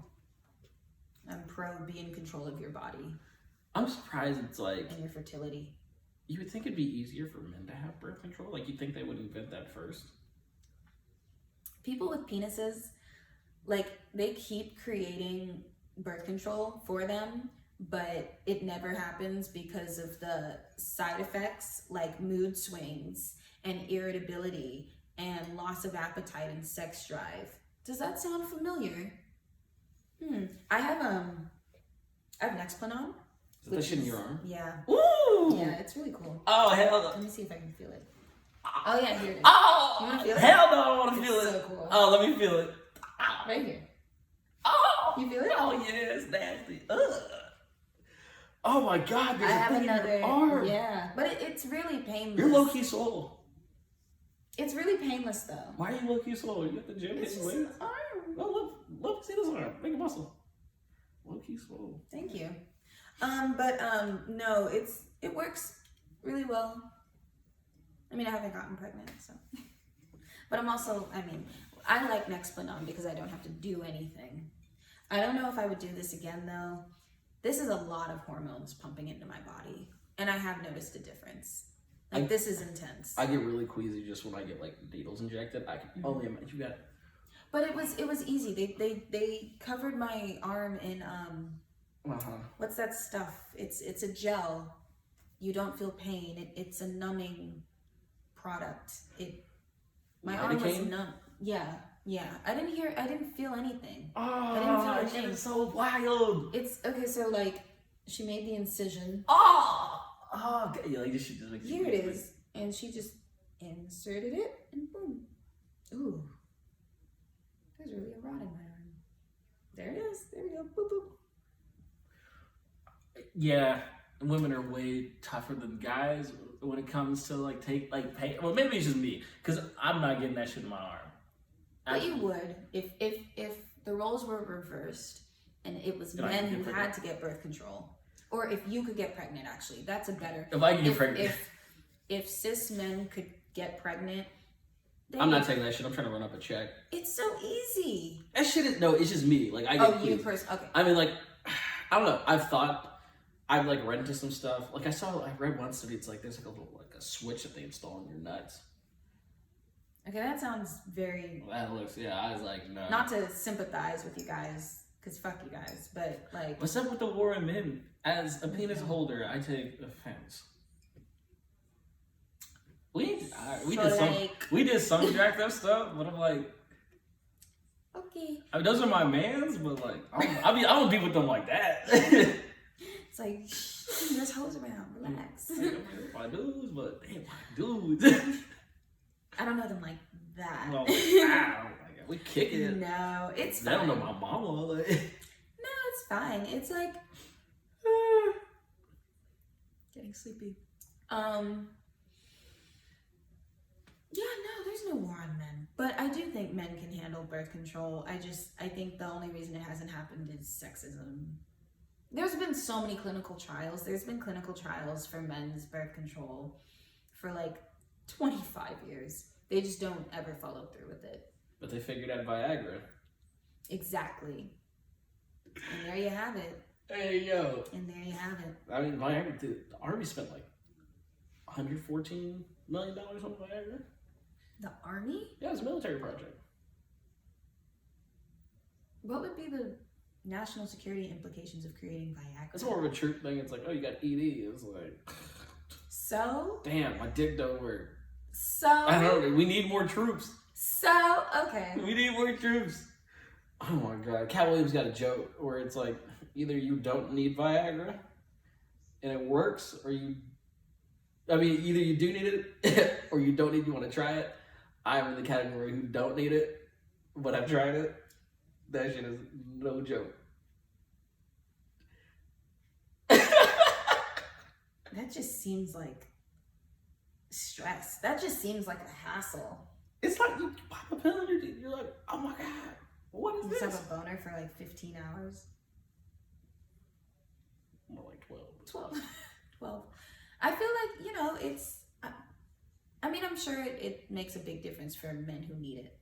I'm pro be in control of your body I'm surprised it's like... and your fertility. You would think it'd be easier for men to have birth control? Like, you'd think they would invent that first? People with penises, like, they keep creating birth control for them, but it never happens because of the side effects like mood swings and irritability and loss of appetite and sex drive. Does that sound familiar? I have Nexplanon. Is that shit in your arm? Yeah. Ooh! Yeah, it's really cool. Oh, hell Let me see if I can feel it. Oh yeah, here it is. Oh! You wanna feel it? Hell no, I don't want to feel It's it. so cool. Oh, let me feel it. Right here. Oh! You feel it? Oh, yeah, it's nasty. Ugh. Oh my god, I there's a have thing in another. your arm. Yeah, but it's really painless. You're low-key swole. It's really painless though. Why are you low-key swole? You at the gym It's getting just weights? an arm. No, look, see this arm. Make a muscle. Low-key swole. Thank you. No, it works really well. I mean, I haven't gotten pregnant, so. But I'm also, I like Nexplanon because I don't have to do anything. I don't know if I would do this again though. This is a lot of hormones pumping into my body, and I have noticed a difference. Like, this is intense. I get really queasy just when I get like needles injected. I can only imagine you got. But it was easy. They covered my arm in what's that stuff? It's a gel. You don't feel pain. It's a numbing product. My arm was numb. Yeah. I didn't feel anything. Oh, I didn't feel anything. it's so wild. It's okay. So like, she made the incision. Okay. Yeah, like this shit just makes Here it is, and she just inserted it, and boom. Ooh, there's really a rod in my arm. There it is. There we go. Boop boop. Yeah, women are way tougher than guys when it comes to like pain. Well, maybe it's just me, because I'm not getting that shit in my arm. But you would if the roles were reversed and it was men who had to get birth control, or if you could get pregnant. Actually, that's a better. If I can get pregnant, if cis men could get pregnant, I'm not taking that shit. I'm trying to run up a check. It's so easy. That shit is no. It's just me. Like I get. You person. Okay. I mean, like, I don't know. I've like read into some stuff. Like I read once that it's like there's like a little like a switch that they install in your nuts. Okay, that sounds very. That looks. Yeah, I was like, no. Not to sympathize with you guys, because fuck you guys, but like. What's up with the war in men? As a penis holder, I take offense. We did some jacked up stuff, but I'm like. Okay. I mean, those are my mans, but like, I don't be with them like that. It's like, There's hoes around. Relax. My dudes, but damn, my dudes. I don't know them like that. Well, wow, like, we kick it. No, it's They fine. don't know my mama. Like. No, it's fine. It's like getting sleepy. Yeah, no, there's no war on men. But I do think men can handle birth control. I think the only reason it hasn't happened is sexism. There's been so many clinical trials. There's been clinical trials for men's birth control for like 25 years. They just don't ever follow through with it. But they figured out Viagra. Exactly. And there you have it. Hey, yo. And there you have it. I mean, Viagra, the Army spent like $114 million on Viagra. The Army? Yeah, it's a military project. What would be the national security implications of creating Viagra? It's more of a troop thing. It's like, oh, you got ED. It's like, So? damn, my dick don't work. So? I don't know. We need more troops. So? Okay. We need more troops. Oh my god. Cat Williams got a joke where it's like, either you don't need Viagra and it works, or either you do need it or you don't need, you want to try it. I'm in the category who don't need it, but I've tried it. That shit is no joke. That just seems like stress. That just seems like a hassle. It's like you pop a pill and you're like, oh my god, what is You this? just have a boner for like 15 hours. More like 12. 12. 12. I feel like, it's... I mean, I'm sure it makes a big difference for men who need it.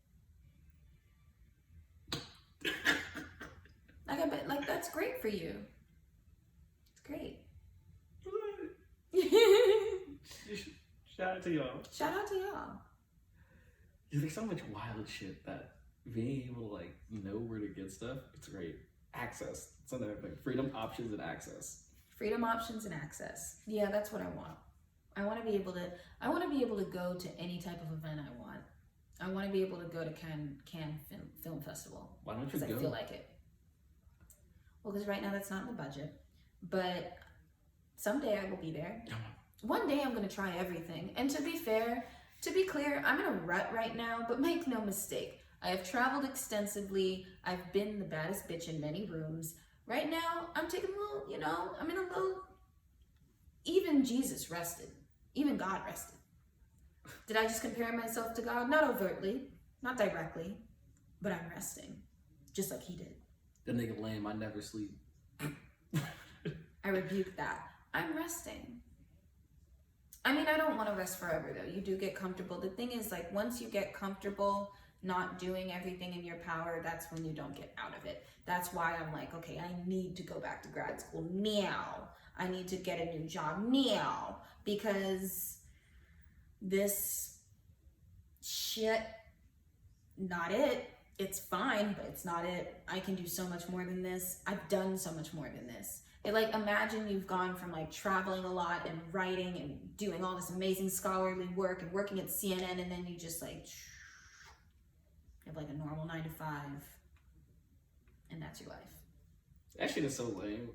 Like, I bet, like, that's great for you. It's great. Shout out to y'all. Shout out to y'all. There's so much wild shit that being able to like know where to get stuff, it's great. Access. It's another thing. Freedom, options, and access. Freedom, options, and access. Yeah, that's what I want. I want to be able to go to any type of event I want. I want to be able to go to Cannes Film Festival. Why don't you Because go? I feel like it. Well, because right now that's not in the budget. But someday I will be there. One day I'm going to try everything. And to be clear, I'm in a rut right now, but make no mistake. I have traveled extensively. I've been the baddest bitch in many rooms. Right now, I'm taking a little, I'm in a little, even Jesus rested. Even God rested. Did I just compare myself to God? Not overtly, not directly, but I'm resting. Just like he did. The nigga lame, I never sleep. I rebuke that. I'm resting. I mean, I don't want to rest forever though. You do get comfortable. The thing is, like, once you get comfortable not doing everything in your power, that's when you don't get out of it. That's why I'm like, okay, I need to go back to grad school now. I need to get a new job now, because this shit, not it. It's fine, but it's not it. I can do so much more than this. I've done so much more than this. Like, imagine you've gone from like traveling a lot and writing and doing all this amazing scholarly work and working at CNN, and then you just like have like a normal 9 to 5, and that's your life. That shit is so lame.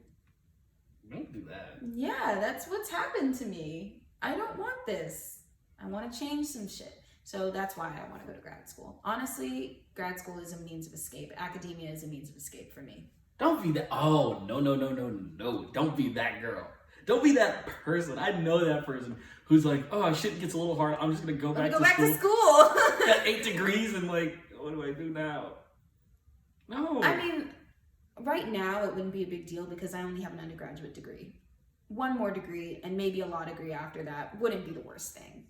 Don't do that. Yeah, that's what's happened to me. I don't want this. I want to change some shit. So that's why I want to go to grad school. Honestly, grad school is a means of escape. Academia is a means of escape for me. Don't be that. Oh, no. Don't be that girl. Don't be that person. I know that person who's like, oh, shit gets a little hard. I'm just going to go back to school. Got 8 degrees and like, what do I do now? No. I mean, right now it wouldn't be a big deal because I only have an undergraduate degree. One more degree and maybe a law degree after that wouldn't be the worst thing.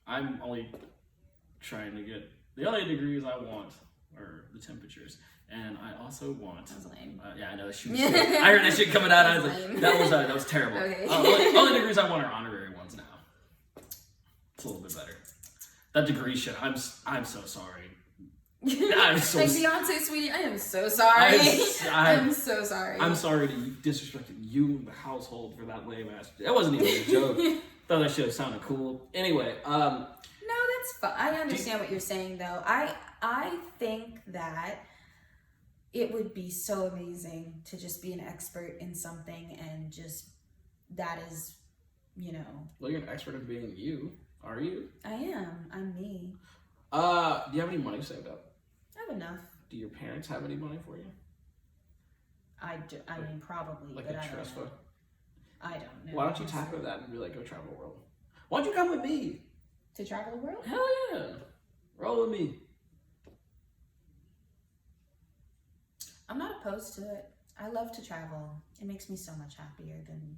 I'm only trying to get, the only degrees I want are the temperatures. And I also want. That was lame. Yeah, I know. She was, I heard that shit coming out. I was like, that was terrible. Okay. Only degrees I want are honorary ones now. It's a little bit better. That degree shit. I'm so sorry. I'm so like Beyonce, sweetie, I am so sorry. I'm so sorry. I'm sorry to disrespecting you and the household for that lame ass. That wasn't even a joke. Thought that shit sounded cool. Anyway, no, that's fine. I understand what you're saying though. I think that it would be so amazing to just be an expert in something and just that is, you know. Well, you're an expert at being you. Are you? I am. I'm me. Do you have any money saved up? I have enough. Do your parents have any money for you? I mean, probably, Like but a I trust don't know. fund? I don't know. Why don't you tap into that and be like, go travel the world? Why don't you come with me? To travel the world? Hell yeah. Roll with me. I'm not opposed to it. I love to travel. It makes me so much happier than...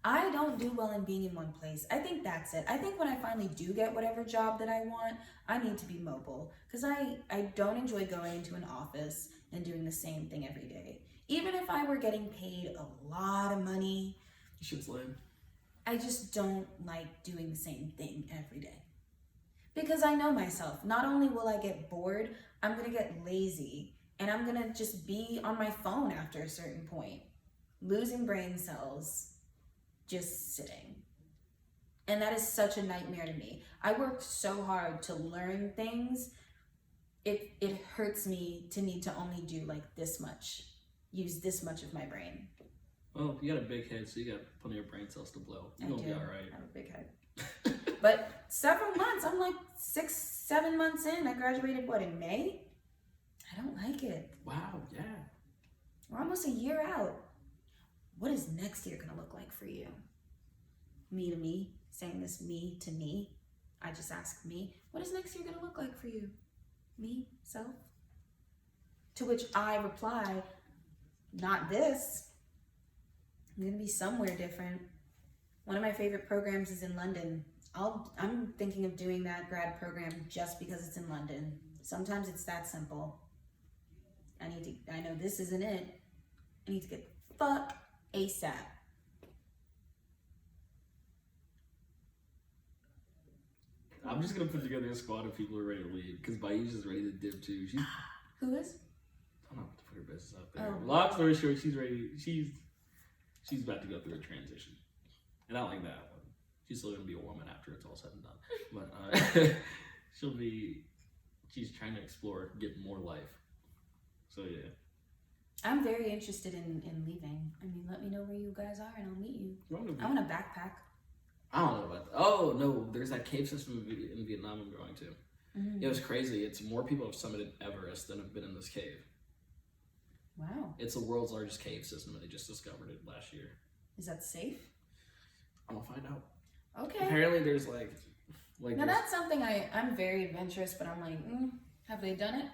I don't do well in being in one place. I think that's it. I think when I finally do get whatever job that I want, I need to be mobile. Because I don't enjoy going into an office and doing the same thing every day. Even if I were getting paid a lot of money, Shit's lame. I just don't like doing the same thing every day. Because I know myself. Not only will I get bored, I'm going to get lazy. And I'm going to just be on my phone after a certain point. Losing brain cells. Just sitting. And that is such a nightmare to me. I worked so hard to learn things. It hurts me to need to only do like this much. Use this much of my brain. Well, you got a big head, so you got plenty of brain cells to blow. You're going to be all right. I have a big head. But several months, I'm like 6-7 months in. I graduated, what, in May? I don't like it. Wow, yeah. We're almost a year out. What is next year gonna look like for you? Me to me, saying this me to me. I just ask me, what is next year gonna look like for you? Me, self? To which I reply, not this. I'm gonna be somewhere different. One of my favorite programs is in London. I'm thinking of doing that grad program just because it's in London. Sometimes it's that simple. I know this isn't it. I need to get fuck ASAP. I'm just going to put together a squad of people who are ready to leave, because Bayou's is ready to dip too. She's... Who is? I don't know what to put her business out there. Oh. Long story short, she's ready. She's about to go through a transition. And I don't like that one. She's still going to be a woman after it's all said and done. But she's trying to explore, get more life. So yeah. I'm very interested in leaving. I mean, let me know where you guys are and I'll meet you. I want a backpack. I don't know about that. Oh, no, there's that cave system in Vietnam I'm going to. Mm-hmm. It was crazy. It's more people have summited Everest than have been in this cave. Wow. It's the world's largest cave system, and they just discovered it last year. Is that safe? I'm gonna find out. Okay. Apparently there's like now that's something I'm very adventurous, but I'm like, have they done it?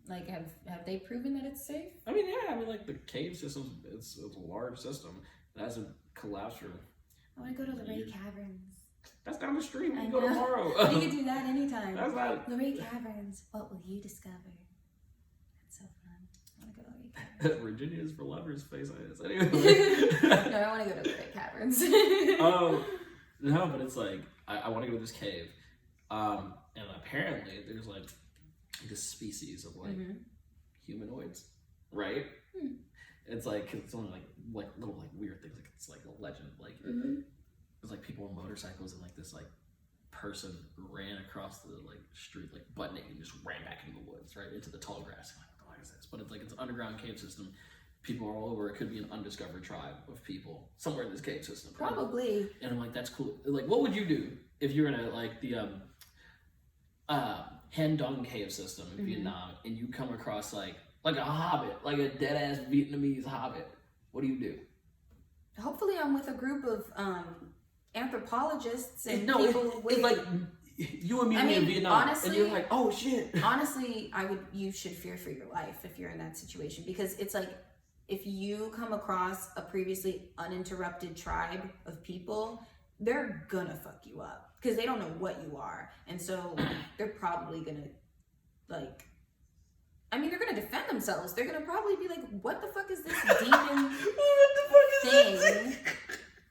Like, have they proven that it's safe? I mean, yeah, like the cave system, it's a large system. It hasn't collapsed for... I want to go to the Ray Caverns. That's down the street. We I can go know. tomorrow. We can do that anytime. That's not... The Ray Caverns. What will you discover? That's so fun. I want to go to the Ray Caverns. Virginia is for lovers, face is. Anyway. No, I want to go to the Ray Caverns. No, but it's like, I want to go to this cave. And apparently there's like this species of like humanoids, right? It's like, cause it's only like little like weird things. Like it's like a legend. Like it's like people on motorcycles and like this like person ran across the like street like butt naked and just ran back into the woods, right into the tall grass. I'm like, what the fuck is this? But it's like it's an underground cave system. People are all over. It could be an undiscovered tribe of people somewhere in this cave system. Probably. And I'm like, that's cool. Like, what would you do if you're in a like the Han Dong cave system in Vietnam, and you come across like a hobbit, like a dead ass Vietnamese hobbit? What do you do? Hopefully, I'm with a group of anthropologists and No, people with. it's like you and me in Vietnam, honestly, and you're like, oh shit. Honestly, you should fear for your life if you're in that situation, because it's like if you come across a previously uninterrupted tribe of people, they're gonna fuck you up because they don't know what you are, and so they're probably gonna like. I mean, they're gonna defend themselves. They're gonna probably be like, "What the fuck is this demon thing?"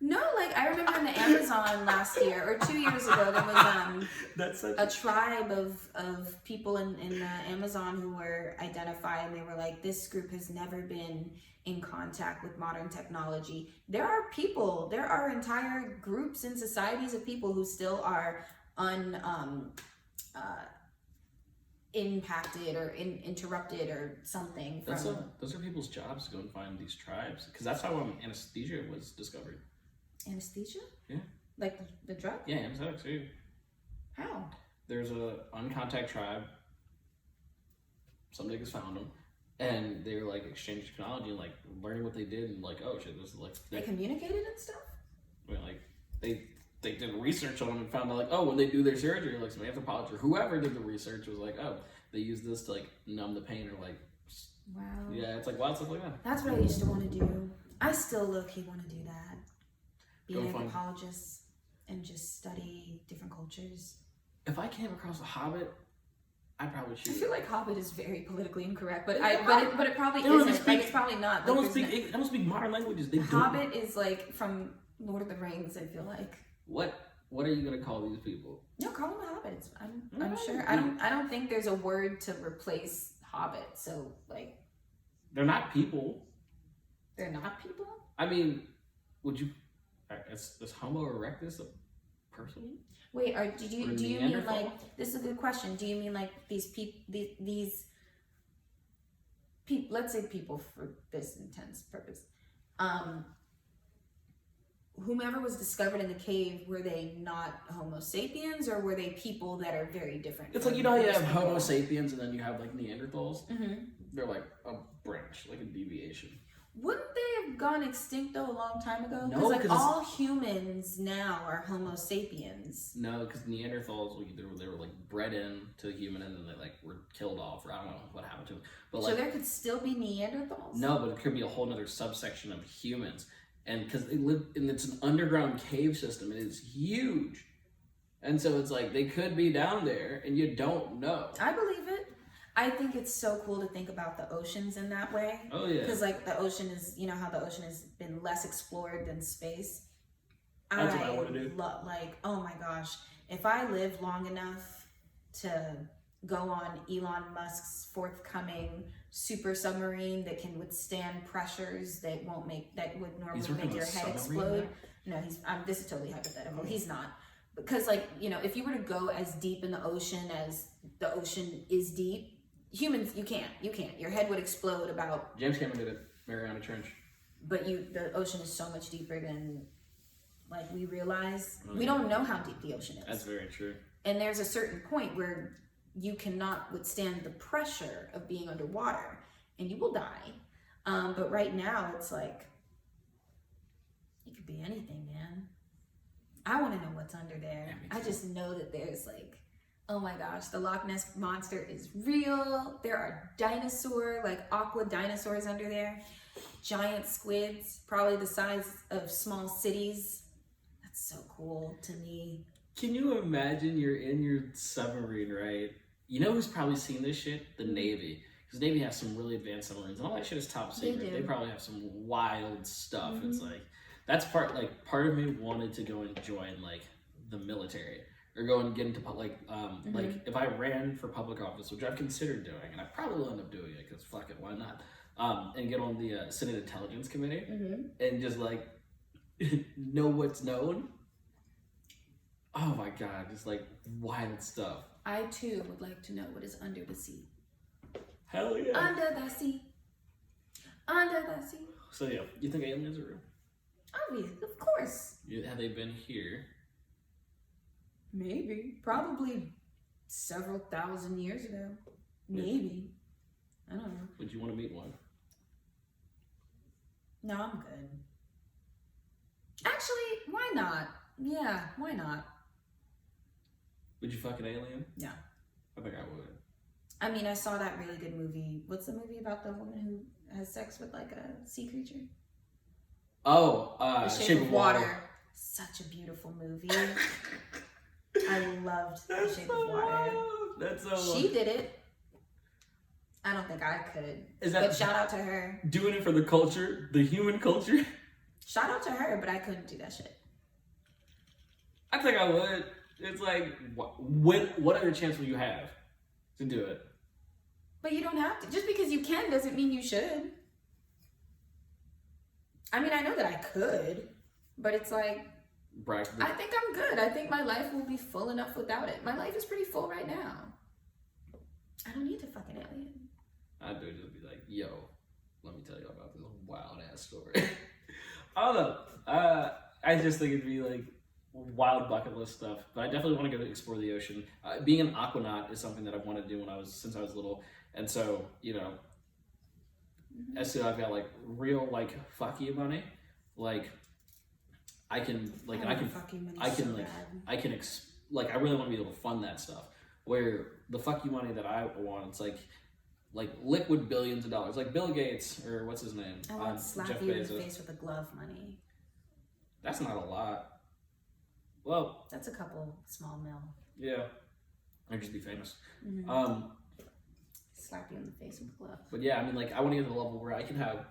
No, like I remember in the Amazon last year or 2 years ago, there was a tribe of people in the Amazon who were identified, and they were like, "This group has never been in contact with modern technology." There are entire groups and societies of people who still are impacted or interrupted or something. Those are people's jobs to go and find these tribes, because that's how anesthesia was discovered. Anesthesia? Yeah. Like the drug? Yeah, anesthetics too. How? There's a uncontact tribe. Some niggas found them, and they were like exchanging technology and like learning what they did, and like, oh shit, this is like They communicated and stuff? I mean, like they did research on them and found out like, oh, when they do their surgery, like some anthropologist or whoever did the research was like, oh, they use this to like numb the pain or like, Wow. yeah, it's like wild stuff like that. That's what I used to want to do. I still low-key want to do that. Be an Go find- anthropologist and just study different cultures. If I came across a Hobbit, I'd probably I choose. feel like Hobbit is very politically incorrect, but Yeah. but it probably They don't isn't. even Like speak- it's probably not. They Like, don't speak modern languages. They don't. Hobbit is like from Lord of the Rings. I feel like. What are you gonna call these people? No, call them hobbits. I'm No. sure. I don't think there's a word to replace hobbit. So like They're not people. they're not people. I mean, would you? Is Homo erectus a person? Wait, Or do you mean Neanderthal? like this is a good question? Do you mean like these people let's say people for this intense purpose. Whomever was discovered in the cave, were they not Homo sapiens or were they people that are very different? It's like, from you know how you most have people? Homo sapiens and then you have like Neanderthals? Mhm. They're like a branch, like a deviation. Wouldn't they have gone extinct though a long time ago? No, Because like 'cause all humans now are Homo sapiens. No, because Neanderthals, like, they were like bred into human and then they like were killed off, or I don't know what happened to them. But So like, there could still be Neanderthals? no, but it could be a whole other subsection of humans. And because they live, and it's an underground cave system, and it's huge. And so it's like, they could be down there, and you don't know. I believe it. I think it's so cool to think about the oceans in that way. Oh, yeah. Because like the ocean is, you know how the ocean has been less explored than space. That's what I wanna do. Like, oh my gosh, if I live long enough to go on Elon Musk's forthcoming super submarine that can withstand pressures that would normally He's working make on your a head submarine explode. No, this is totally hypothetical. He's not. Because like, you know, if you were to go as deep in the ocean as the ocean is deep, humans, you can't. Your head would explode about. James Cameron did it, Mariana Trench. But the ocean is so much deeper than like we realize. We don't know how deep the ocean is. That's very true. And there's a certain point where you cannot withstand the pressure of being underwater and you will die. But right now it's like, it could be anything, man. I want to know what's under there. Yeah, me I too. just know that there's like, oh my gosh, the Loch Ness Monster is real. There are aqua dinosaurs under there. Giant squids, probably the size of small cities. That's so cool to me. Can you imagine you're in your submarine, right? You know who's probably seen this shit? The Navy. Because Navy has some really advanced submarines. And all that shit is top They secret. do. They probably have some wild stuff. Mhm. It's like, that's part of me wanted to go and join like the military. Or go and get into like if I ran for public office, which I've considered doing, and I probably will end up doing it because fuck it, why not? And get on the Senate Intelligence Committee and just like know what's known. Oh my god, just like wild stuff. I too would like to know what is under the sea. Hell yeah. Under the sea. Under the sea. So yeah, you think aliens are real? Obviously, of course. Have they been here? Maybe. Probably several thousand years ago. Maybe. I don't know. Would you want to meet one? No, I'm good. Actually, why not? Yeah, why not? Would you fuck an alien? No. I think I would. I mean, I saw that really good movie. What's the movie about the woman who has sex with like a sea creature? Oh, The Shape of Water. Such a beautiful movie. I loved The Shape of Water. That's so She did it. I don't think I could. Is that But shout out to her. doing it for the culture, the human culture? Shout out to her, but I couldn't do that shit. I think I would. It's like, what other chance will you have to do it? But you don't have to. Just because you can doesn't mean you should. I mean, I know that I could, but it's like, Brag. I think I'm good. I think my life will be full enough without it. My life is pretty full right now. I don't need to fuck an alien. I'd do just be like, yo, let me tell you about this wild ass story. I don't know. I just think it'd be like wild bucket list stuff. But I definitely want to go explore the ocean. Being an aquanaut is something that I've wanted to do since I was little, and so as soon as I've got like real like fuck you money, like I can like I really want to be able to fund that stuff. Where the fuck you money that I want, it's like liquid billions of dollars, like Bill Gates or what's his name? I want to slap Jeff you in Bezos. the face with a glove money. That's not a lot. Well, that's a couple small mil. Yeah, I'd just be famous. Mm-hmm. Slap you in the face with a glove. But yeah, I mean, like I want to get to the level where I can have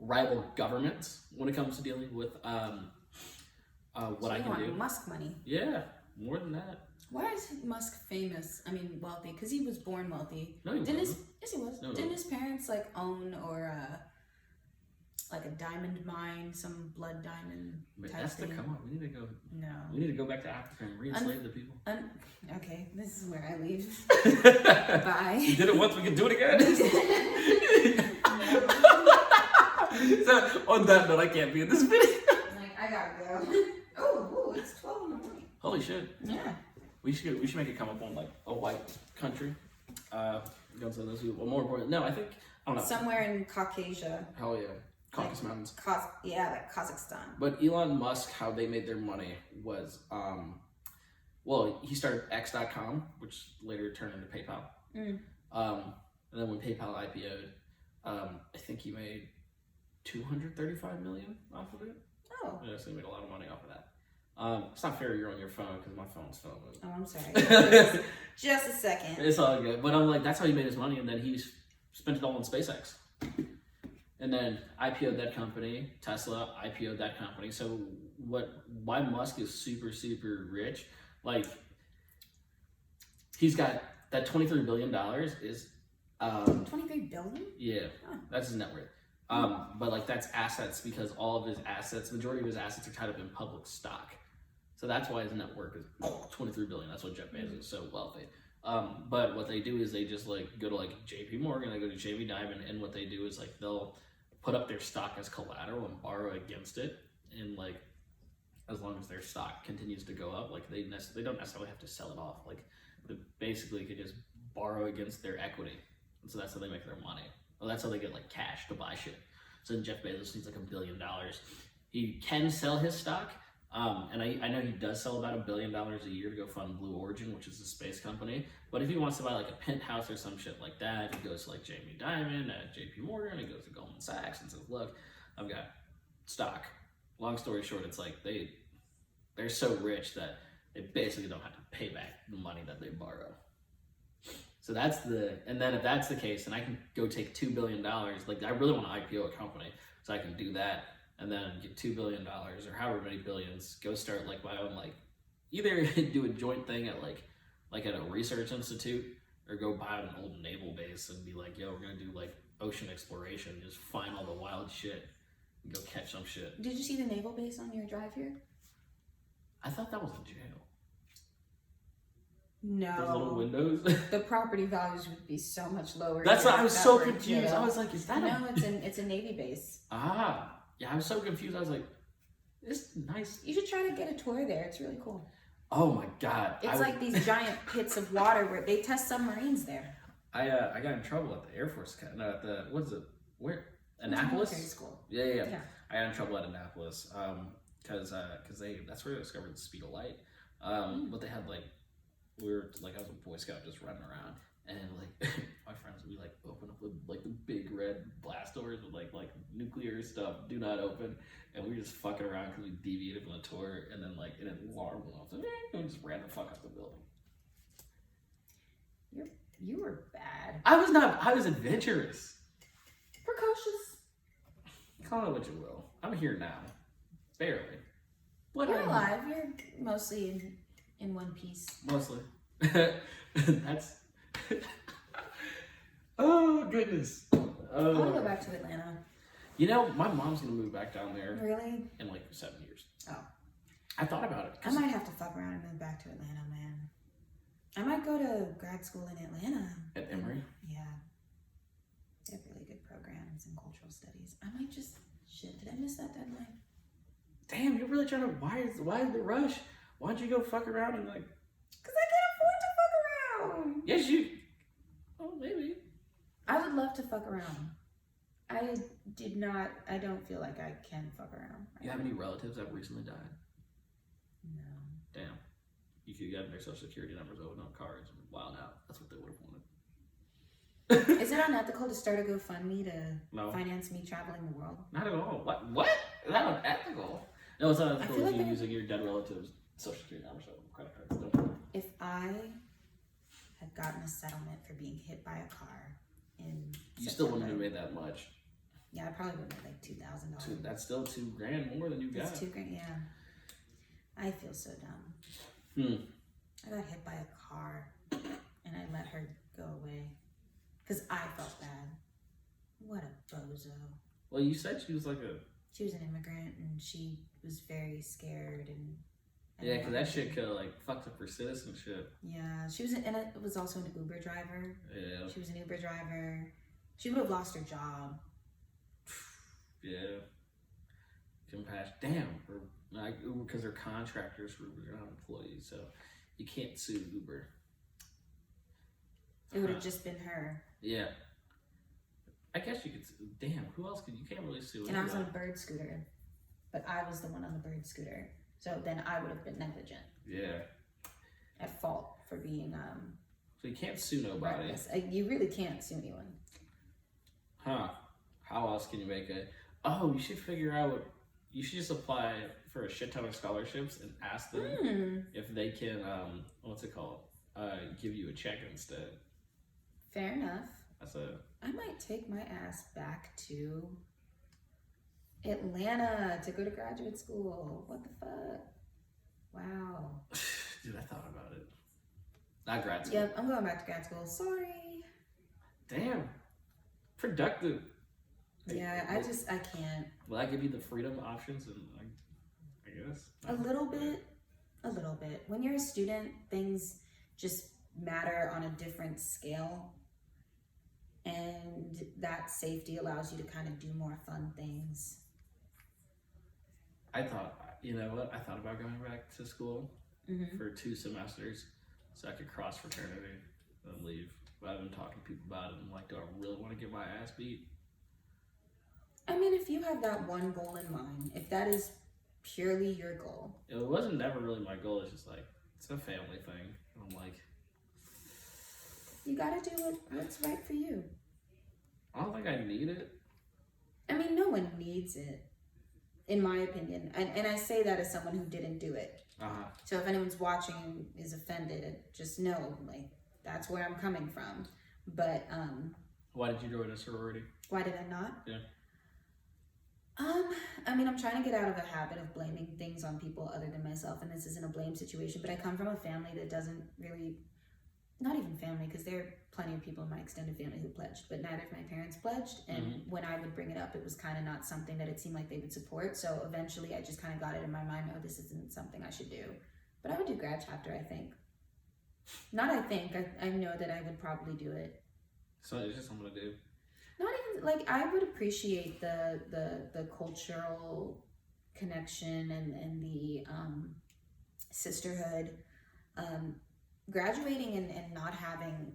rival governments when it comes to dealing with what I can do. Musk money. Yeah, more than that. Why is Musk famous? I mean, wealthy? Because he was born wealthy. No, he wasn't. Yes, he was. No, Didn't his parents like own or like a diamond mine, some blood diamond But type that's thing? come on. We need to go. No. We need to go back to Africa and re-enslave the people. Okay, this is where I leave. Bye. You did it once. We can do it again. So on that note, I can't be in this video. Like I gotta go. Oh, it's 12 in the morning. Holy shit. Yeah. We should make it come up on like a white country. Don't say those people. Well, more important. No, I don't know. Somewhere in Caucasia. Hell yeah. Caucasus Mountains. Like Kazakhstan. But Elon Musk, how they made their money was, well, he started X.com, which later turned into PayPal. Mm. And then when PayPal IPO'd, I think he made $235 million off of it. Oh. Yeah, so he made a lot of money off of that. It's not fair you're on your phone because my phone's filming. Oh, I'm sorry. Just a second. It's all good. But I'm like, that's how he made his money, and then he spent it all on SpaceX. And then IPO'd that company, Tesla IPO'd that company. So why Musk is super, super rich, like he's got that $23 billion is 23 billion? Yeah, huh. That's his net worth. But like that's assets because all of his assets, majority of his assets are tied up in public stock. So that's why his net worth is 23 billion. That's why Jeff Bezos is so wealthy. But what they do is they just like go to like JP Morgan, they go to Jamie Dimon, and what they do is like they'll put up their stock as collateral and borrow against it. And like as long as their stock continues to go up, like they don't necessarily have to sell it off. Like they basically could just borrow against their equity. And so that's how they make their money. Well, that's how they get like cash to buy shit. So then Jeff Bezos needs like $1 billion. He can sell his stock. And I know he does sell about $1 billion a year to go fund Blue Origin, which is a space company. But if he wants to buy like a penthouse or some shit like that, he goes to like Jamie Dimon at JP Morgan, he goes to Goldman Sachs and says, look, I've got stock. Long story short, it's like they're so rich that they basically don't have to pay back the money that they borrow. So and then if that's the case, then I can go take $2 billion. Like I really want to IPO a company, so I can do that. And then get $2 billion or however many billions, go start like my own, like either do a joint thing at like at a research institute or go buy an old naval base and be like, yo, we're going to do like ocean exploration, just find all the wild shit and go catch some shit. Did you see the naval base on your drive here? I thought that was a jail. No. Those little windows. The property values would be so much lower. That's why I was so confused. I was like, is that No, it's a Navy base. Ah. Yeah, I was so confused. I was like, "It's nice." You should try to get a tour there. It's really cool. Oh my god! It's like these giant pits of water where they test submarines there. I got in trouble at the Air Force. No, at the what is it? Where? Annapolis. Military school. Yeah. I got in trouble at Annapolis because that's where they discovered the speed of light. But they had like I was a Boy Scout just running around. And like my friends would be like open up the big red blast doors with like nuclear stuff, do not open, and we were just fucking around because we deviated from the tour, and then like an alarm went off, and we just ran the fuck out the building. You were bad. I was not. I was adventurous. Precocious. Call it what you will. I'm here now, barely. But You're alive. You're mostly in one piece. Mostly. That's. Oh goodness. I want to go back to Atlanta. You know, my mom's gonna move back down there. Really? In like 7 years. Oh. I thought about it. I might have to fuck around and move back to Atlanta, man. I might go to grad school in Atlanta. At Emory? Yeah. They have really good programs in cultural studies. I might just... Shit, did I miss that deadline? damn, you're really trying to, why is the rush? Why don't you go fuck around and like, Because I can't afford to fuck around. yes, you, oh, maybe. I would love to fuck around. I don't feel like I can fuck around. You have any relatives that recently died? No. Damn. You could have gotten their social security numbers, open up cards, and wild out. That's what they would have wanted. Is it unethical to start a GoFundMe to No. finance me traveling the world? Not at all. What? Is that unethical? No, it's not I unethical feel if like you're using your dead relatives' social security numbers, or credit cards. Don't do it. If I had gotten a settlement for being hit by a car in You still wouldn't September, have made that much. Yeah, I probably would have like $2,000. That's still $2,000 more than you got. It's $2,000, yeah. I feel so dumb. I got hit by a car and I let her go away because I felt bad. What a bozo. Well, you said she was like She was an immigrant and she was very scared and yeah, because that shit could have like fucked up her citizenship. Yeah, she was, and it was also an Uber driver. Yeah. She was an Uber driver. She would have lost her job. Yeah. Compassion. Damn. Or, like, Uber, because they're contractors for Uber, they're not employees, so you can't sue Uber. It would have just been her. Yeah. I guess you could. Damn, who else could? You can't really sue. And I was on a bird scooter, but I was the one on the bird scooter, so then I would have been negligent. Yeah. At fault for being So you can't sue nobody. reckless. You really can't sue anyone. Huh? How else can you make it? Oh, you should figure out. You should just apply for a shit ton of scholarships and ask them if they can. What's it called? Give you a check instead. Fair enough. That's a. I might take my ass back to Atlanta to go to graduate school. What the fuck? Wow. Dude, I thought about it. Not grad school. Yep, I'm going back to grad school. Sorry. Damn. Productive. Yeah, I can't. Will that give you the freedom options and I guess? A little bit. When you're a student, things just matter on a different scale. And that safety allows you to kind of do more fun things. I thought, you know what? I thought about going back to school for 2 semesters so I could cross fraternity and leave. But I've been talking to people about it and like, do I really want to get my ass beat? I mean, if you have that one goal in mind, if that is purely your goal. It wasn't never really my goal. It's just like, it's a family thing. And I'm like, You gotta do what's right for you. I don't think I need it. I mean, no one needs it, in my opinion. And I say that as someone who didn't do it. So if anyone's watching and is offended, just know, like, that's where I'm coming from. But, Why did you join a sorority? why did I not? Yeah. I mean, I'm trying to get out of the habit of blaming things on people other than myself, and this isn't a blame situation, but I come from a family that doesn't really, not even family, because there are plenty of people in my extended family who pledged, but neither of my parents pledged, and when I would bring it up, it was kind of not something that it seemed like they would support, so eventually I just kind of got it in my mind, oh, this isn't something I should do. But I would do grad chapter, I think. Not I think, I know that I would probably do it. So it's just something to do. Not even, like, I would appreciate the cultural connection and the sisterhood. Graduating and not having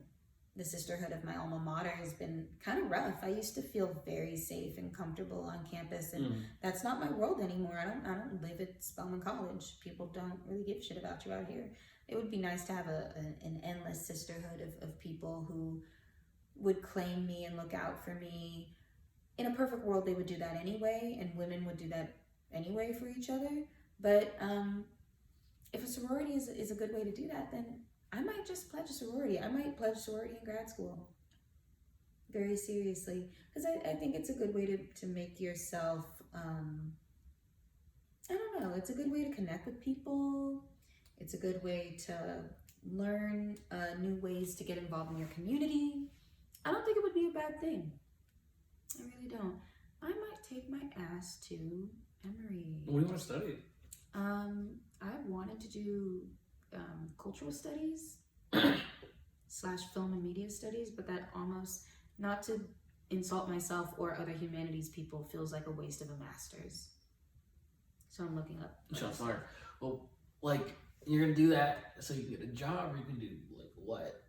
the sisterhood of my alma mater has been kind of rough. I used to feel very safe and comfortable on campus, and that's not my world anymore. I don't live at Spelman College. People don't really give a shit about you out here. It would be nice to have an endless sisterhood of people who would claim me and look out for me. In a perfect world, they would do that anyway, and women would do that anyway for each other. But if a sorority is a good way to do that, then I might just pledge a sorority. I might pledge sorority in grad school. Very seriously. Because I think it's a good way to make yourself, I don't know, it's a good way to connect with people. It's a good way to learn new ways to get involved in your community. I don't think it would be a bad thing. I really don't. I might take my ass to Emory. What do you want to study? I wanted to do cultural studies / film and media studies, but that almost, not to insult myself or other humanities people, feels like a waste of a master's. So I'm looking up. Shots fired. Well, like, you're gonna do that so you can get a job, or you can do like what?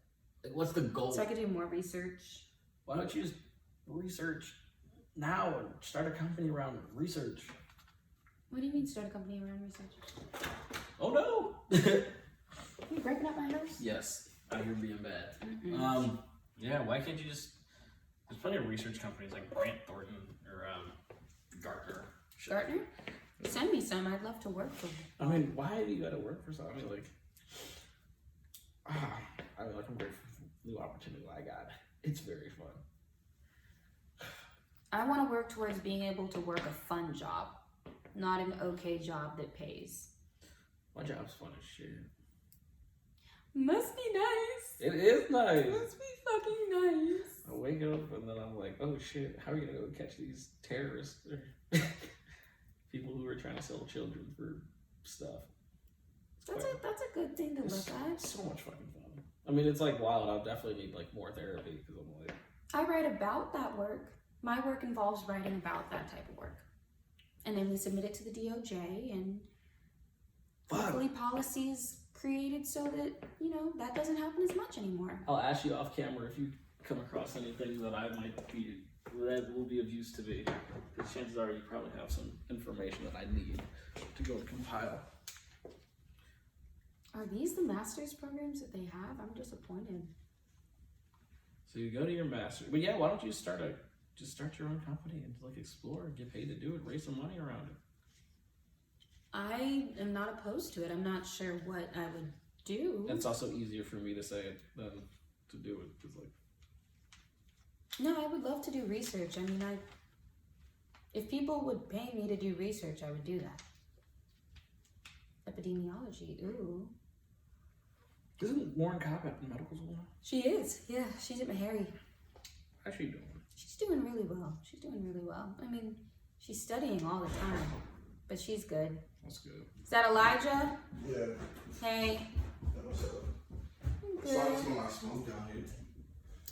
Like, what's the goal? So I could do more research. Why don't you just research now and start a company around research? What do you mean start a company around research? Oh no! You breaking up my house? Yes, out here being bad. Yeah, why can't you just? There's plenty of research companies like Grant Thornton or Gartner. Gartner? Send me some. I'd love to work for you. I mean, why do you gotta work for something? I mean, like, I'm grateful for the new opportunity I got. It's very fun. I want to work towards being able to work a fun job, not an okay job that pays. My job's fun as shit. Must be nice. It is nice. Must be fucking nice. I wake up and then I'm like, oh shit, how are you gonna go catch these terrorists? People who are trying to sell children for stuff. That's a good thing to look at. So much fucking fun. I mean, it's like wild. I'll definitely need like more therapy because I'm like, I write about that work. My work involves writing about that type of work. And then we submit it to the DOJ and hopefully policies created so that, you know, that doesn't happen as much anymore. I'll ask you off camera if you come across anything that I might be, that will be of use to me. Because chances are you probably have some information that I need to go and compile. Are these the master's programs that they have? I'm disappointed. So you go to your master, but yeah, why don't you start your own company and like explore and get paid to do it, raise some money around it. I am not opposed to it. I'm not sure what I would do. And it's also easier for me to say it than to do it, because like. No, I would love to do research. I mean, if people would pay me to do research, I would do that. Epidemiology, ooh. Isn't Lauren Cobb at medical school now? She is, yeah. She's at Meharry. How's she doing? She's doing really well. She's doing really well. I mean, she's studying all the time, but she's good. That's good. Is that Elijah? Yeah. Hey. What's up? I'm Sorry, good. some of my smoke down here.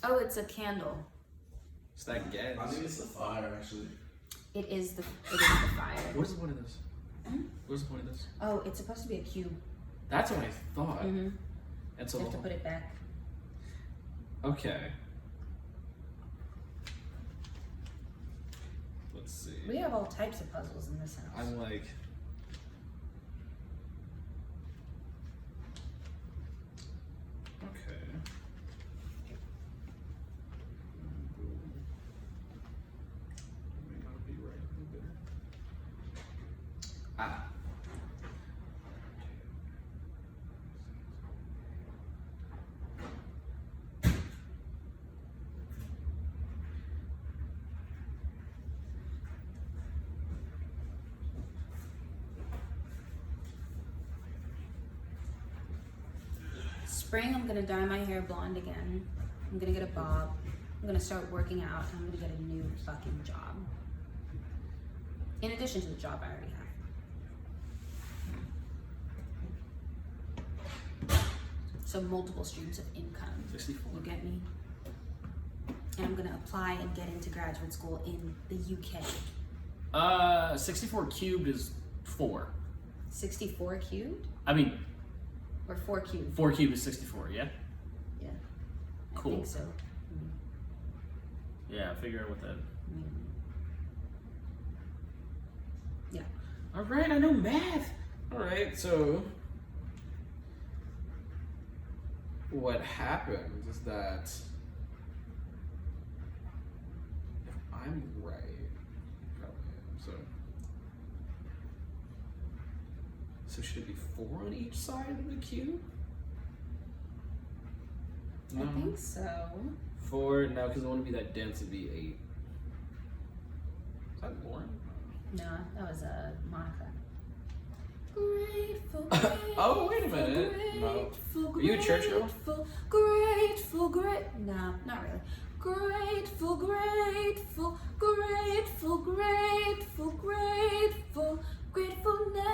Oh, it's a candle. It's that gas. I think it's the fire, actually. It is the fire. What's the point of this? Hmm? What's the point of this? Oh, it's supposed to be a cube. That's what I thought. Mm-hmm. And so You have to put it back. okay. Let's see. We have all types of puzzles in this house. I'm like. Okay. May not be right either. Ah. Spring, I'm gonna dye my hair blonde again. I'm gonna get a bob. I'm gonna start working out, and I'm gonna get a new fucking job. In addition to the job I already have. So multiple streams of income. 64. You get me? And I'm gonna apply and get into graduate school in the UK. 64 cubed is 4. 64 cubed? I mean, Or 4 cubed? 4 cubed is 64, yeah? Yeah. Cool. I think so. Yeah, figure out what that. Yeah. All right, I know math. All right, so what happens is that if I'm right, probably am, so should it be 4 on each side of the cube? I think so. 4, no, because it wouldn't be that dense, it'd be 8. Is that Lauren? No, that was Monica. Grateful, grateful. Oh, wait a minute. No. Grateful, Are you a church girl? Grateful, no, not really. Grateful, grateful, grateful, grateful, grateful, gratefulness.